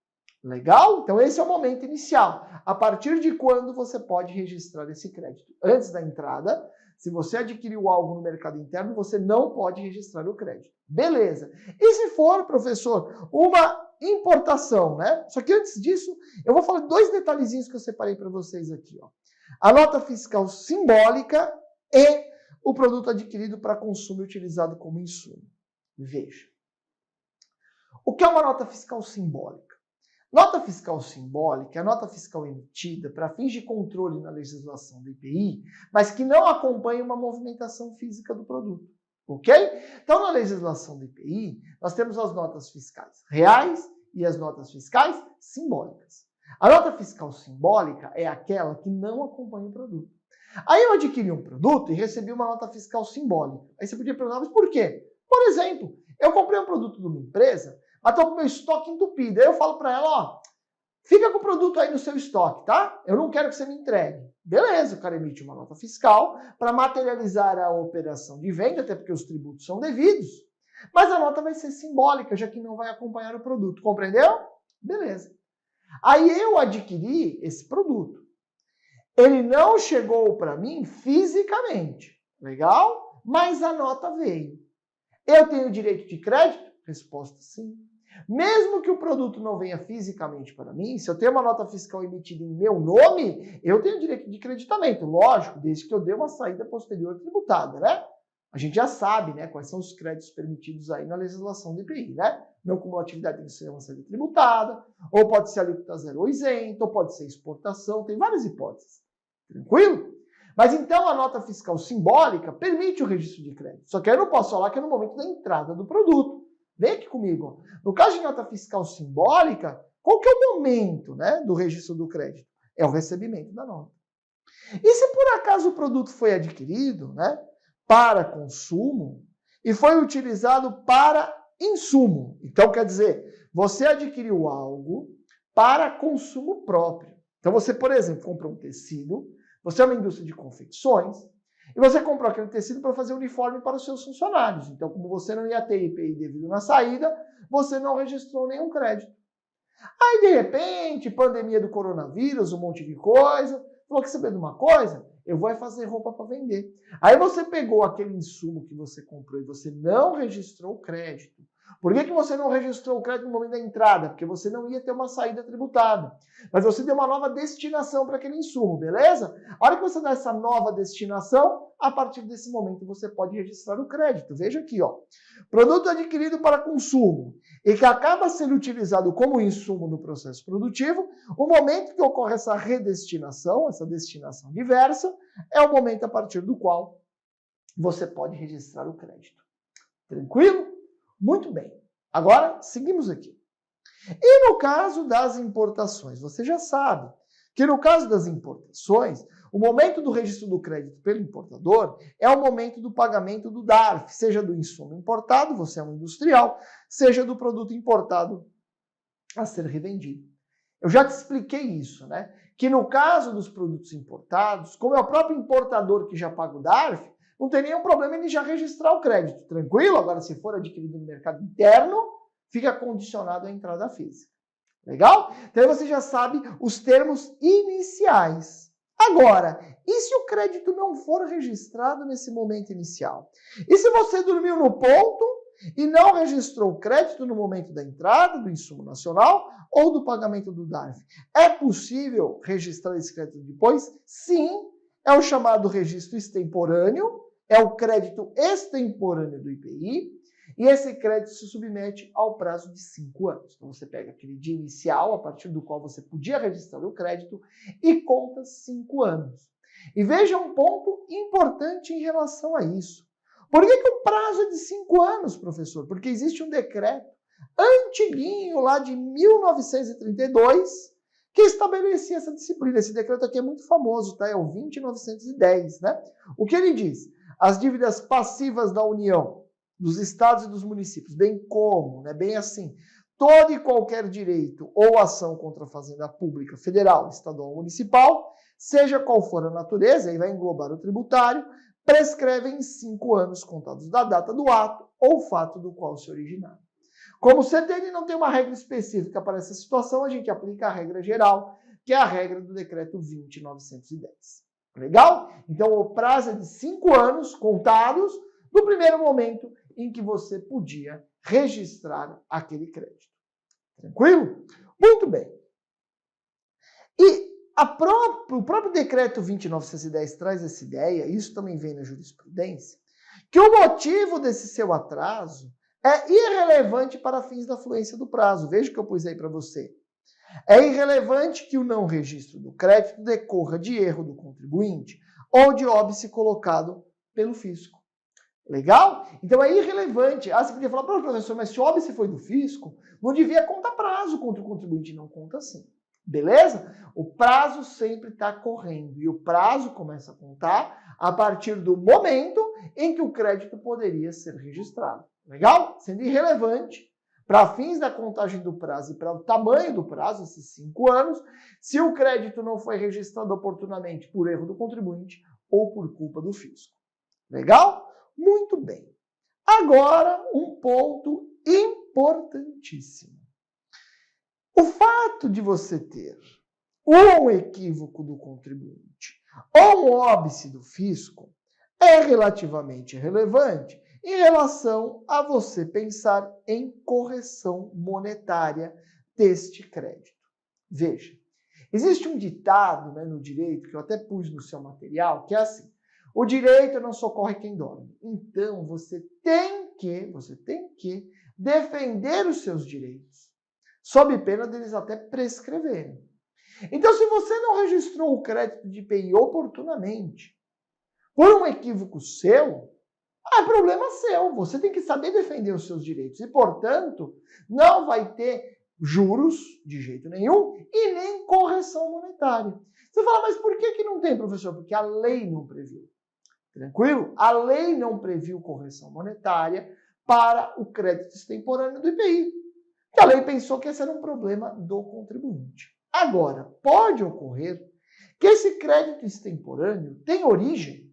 Legal? Então esse é o momento inicial. A partir de quando você pode registrar esse crédito? Antes da entrada, se você adquiriu algo no mercado interno, você não pode registrar o crédito. Beleza. E se for, professor, uma importação, né? Só que antes disso, eu vou falar 2 detalhezinhos que eu separei para vocês aqui, ó. A nota fiscal simbólica e o produto adquirido para consumo e utilizado como insumo. Veja. O que é uma nota fiscal simbólica? Nota fiscal simbólica é a nota fiscal emitida para fins de controle na legislação do IPI, mas que não acompanha uma movimentação física do produto. Ok? Então, na legislação do IPI, nós temos as notas fiscais reais e as notas fiscais simbólicas. A nota fiscal simbólica é aquela que não acompanha o produto. Aí eu adquiri um produto e recebi uma nota fiscal simbólica. Aí você podia perguntar, mas por quê? Por exemplo, eu comprei um produto de uma empresa, mas estou com o meu estoque entupido. Aí eu falo para ela, ó, fica com o produto aí no seu estoque, tá? Eu não quero que você me entregue. Beleza, o cara emite uma nota fiscal para materializar a operação de venda, até porque os tributos são devidos. Mas a nota vai ser simbólica, já que não vai acompanhar o produto. Compreendeu? Beleza. Aí eu adquiri esse produto. Ele não chegou para mim fisicamente. Legal? Mas a nota veio. Eu tenho direito de crédito? Resposta sim. Mesmo que o produto não venha fisicamente para mim, se eu tenho uma nota fiscal emitida em meu nome, eu tenho direito de creditamento, lógico, desde que eu dê uma saída posterior tributada, né? A gente já sabe, né, quais são os créditos permitidos aí na legislação do IPI, né? Não cumulatividade tem que ser uma saída tributada, ou pode ser alíquota zero ou isento, ou pode ser exportação, tem várias hipóteses. Tranquilo? Mas então a nota fiscal simbólica permite o registro de crédito. Só que eu não posso falar que é no momento da entrada do produto. Vem aqui comigo. No caso de nota fiscal simbólica, qual que é o momento, né, do registro do crédito? É o recebimento da nota. E se por acaso o produto foi adquirido, né, para consumo e foi utilizado para insumo? Então, quer dizer, você adquiriu algo para consumo próprio. Então, você, por exemplo, comprou um tecido, você é uma indústria de confecções, e você comprou aquele tecido para fazer uniforme para os seus funcionários. Então, como você não ia ter IPI devido na saída, você não registrou nenhum crédito. Aí, de repente, pandemia do coronavírus, um monte de coisa, falou que saber de uma coisa? Eu vou fazer roupa para vender. Aí você pegou aquele insumo que você comprou e você não registrou o crédito. Por que você não registrou o crédito no momento da entrada? Porque você não ia ter uma saída tributada. Mas você deu uma nova destinação para aquele insumo, beleza? A hora que você dá essa nova destinação, a partir desse momento você pode registrar o crédito. Veja aqui, ó. Produto adquirido para consumo e que acaba sendo utilizado como insumo no processo produtivo, o momento que ocorre essa redestinação, essa destinação diversa, é o momento a partir do qual você pode registrar o crédito. Tranquilo? Muito bem. Agora, seguimos aqui. E no caso das importações? Você já sabe que no caso das importações, o momento do registro do crédito pelo importador é o momento do pagamento do DARF, seja do insumo importado, você é um industrial, seja do produto importado a ser revendido. Eu já te expliquei isso, né? Que no caso dos produtos importados, como é o próprio importador que já paga o DARF, não tem nenhum problema em já registrar o crédito, tranquilo? Agora, se for adquirido no mercado interno, fica condicionado à entrada física. Legal? Então, aí você já sabe os termos iniciais. Agora, e se o crédito não for registrado nesse momento inicial? E se você dormiu no ponto e não registrou o crédito no momento da entrada do insumo nacional ou do pagamento do DARF? É possível registrar esse crédito depois? Sim, é o chamado registro extemporâneo, é o crédito extemporâneo do IPI, e esse crédito se submete ao prazo de 5 anos. Então, você pega aquele dia inicial, a partir do qual você podia registrar o crédito, e conta 5 anos. E veja um ponto importante em relação a isso. Por que o prazo é de 5 anos, professor? Porque existe um decreto antiguinho, lá de 1932, que estabelecia essa disciplina. Esse decreto aqui é muito famoso, tá? É o 20.910, né? O que ele diz? As dívidas passivas da União, dos estados e dos municípios, bem como, né, bem assim, todo e qualquer direito ou ação contra a fazenda pública, federal, estadual ou municipal, seja qual for a natureza, aí vai englobar o tributário, prescreve em 5 anos contados da data do ato ou fato do qual se originar. Como o CTN não tem uma regra específica para essa situação, a gente aplica a regra geral, que é a regra do decreto 20.910. Legal? Então, o prazo é de 5 anos contados do primeiro momento em que você podia registrar aquele crédito. Tranquilo? Muito bem. E o próprio decreto 20.910 traz essa ideia, isso também vem na jurisprudência, que o motivo desse seu atraso é irrelevante para fins da fluência do prazo. Veja o que eu pus aí para você. É irrelevante que o não registro do crédito decorra de erro do contribuinte ou de óbice colocado pelo fisco. Legal? Então é irrelevante. Você podia falar, professor, mas se o óbice foi do fisco, não devia contar prazo contra o contribuinte. Não conta assim. Beleza? O prazo sempre está correndo. E o prazo começa a contar a partir do momento em que o crédito poderia ser registrado. Legal? Sendo irrelevante para fins da contagem do prazo e para o tamanho do prazo, esses 5 anos, se o crédito não foi registrado oportunamente por erro do contribuinte ou por culpa do fisco. Legal? Muito bem. Agora, um ponto importantíssimo. O fato de você ter um equívoco do contribuinte ou um óbice do fisco é relativamente relevante em relação a você pensar em correção monetária deste crédito. Veja, existe um ditado, no direito, que eu até pus no seu material, que é assim: o direito não socorre quem dorme. Então, você tem que defender os seus direitos, sob pena deles até prescreverem. Então, se você não registrou o crédito de IPI oportunamente, por um equívoco seu, é problema seu. Você tem que saber defender os seus direitos e, portanto, não vai ter juros de jeito nenhum e nem correção monetária. Você fala, mas por que não tem, professor? Porque a lei não previu. Tranquilo? A lei não previu correção monetária para o crédito extemporâneo do IPI. Porque a lei pensou que esse era um problema do contribuinte. Agora, pode ocorrer que esse crédito extemporâneo tenha origem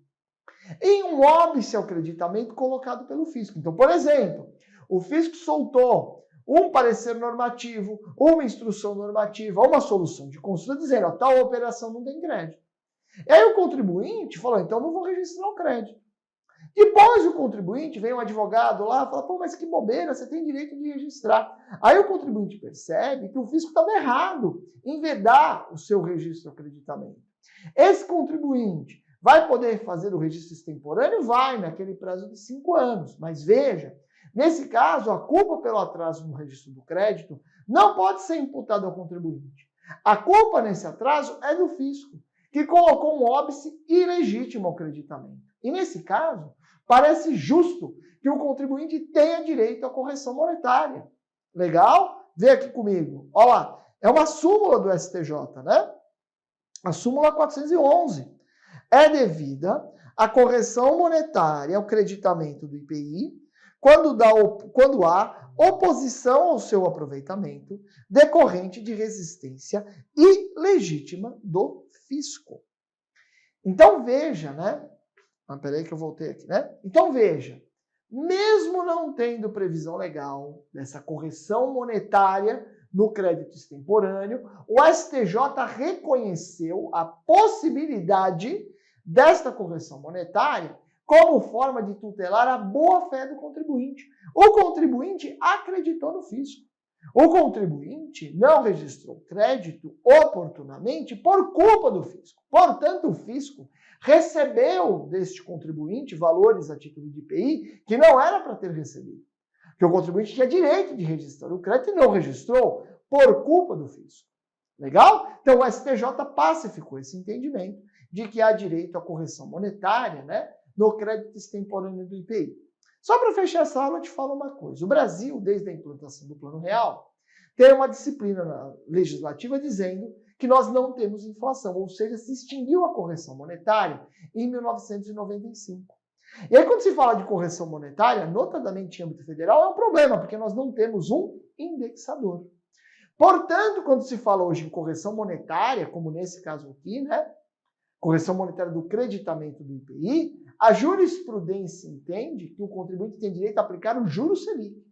em um óbice ao creditamento colocado pelo fisco. Então, por exemplo, o fisco soltou um parecer normativo, uma instrução normativa, uma solução de consulta dizendo, tal operação não tem crédito. E aí o contribuinte falou, então não vou registrar o crédito. Depois o contribuinte, vem um advogado lá, fala, pô, mas que bobeira, você tem direito de registrar. Aí o contribuinte percebe que o fisco estava errado em vedar o seu registro de acreditamento. Esse contribuinte vai poder fazer o registro extemporâneo? Vai, naquele prazo de 5 anos. Mas veja, nesse caso, a culpa pelo atraso no registro do crédito não pode ser imputada ao contribuinte. A culpa nesse atraso é do fisco, que colocou um óbice ilegítimo ao creditamento. E nesse caso, parece justo que o contribuinte tenha direito à correção monetária. Legal? Vê aqui comigo. Olha lá, é uma súmula do STJ, né? A súmula 411. É devida a correção monetária ao creditamento do IPI quando há oposição ao seu aproveitamento decorrente de resistência ilegítima do fisco. Então veja, né? Peraí que eu voltei aqui, né? Então veja, mesmo não tendo previsão legal dessa correção monetária no crédito extemporâneo, o STJ reconheceu a possibilidade desta correção monetária como forma de tutelar a boa-fé do contribuinte. O contribuinte acreditou no fisco. O contribuinte não registrou crédito oportunamente por culpa do fisco. Portanto, o fisco recebeu deste contribuinte valores a título de IPI que não era para ter recebido. Porque o contribuinte tinha direito de registrar o crédito e não registrou por culpa do fisco. Legal? Então, o STJ pacificou esse entendimento de que há direito à correção monetária, né, no crédito extemporâneo do IPI. Só para fechar essa aula, eu te falo uma coisa. O Brasil, desde a implantação do Plano Real, tem uma disciplina legislativa dizendo que nós não temos inflação, ou seja, se extinguiu a correção monetária em 1995. E aí, quando se fala de correção monetária, notadamente em âmbito federal, é um problema, porque nós não temos um indexador. Portanto, quando se fala hoje em correção monetária, como nesse caso aqui, né? Correção monetária do creditamento do IPI, a jurisprudência entende que o contribuinte tem direito a aplicar o juros Selic.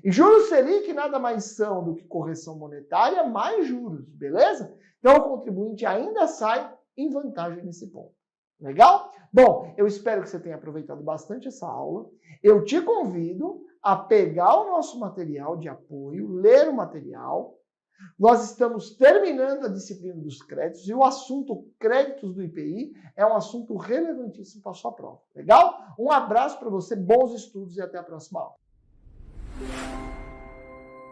E juros Selic nada mais são do que correção monetária mais juros, beleza? Então, o contribuinte ainda sai em vantagem nesse ponto. Legal? Bom, eu espero que você tenha aproveitado bastante essa aula. Eu te convido a pegar o nosso material de apoio, ler o material. Nós estamos terminando a disciplina dos créditos e o assunto créditos do IPI é um assunto relevantíssimo para a sua prova. Legal? Um abraço para você, bons estudos e até a próxima aula.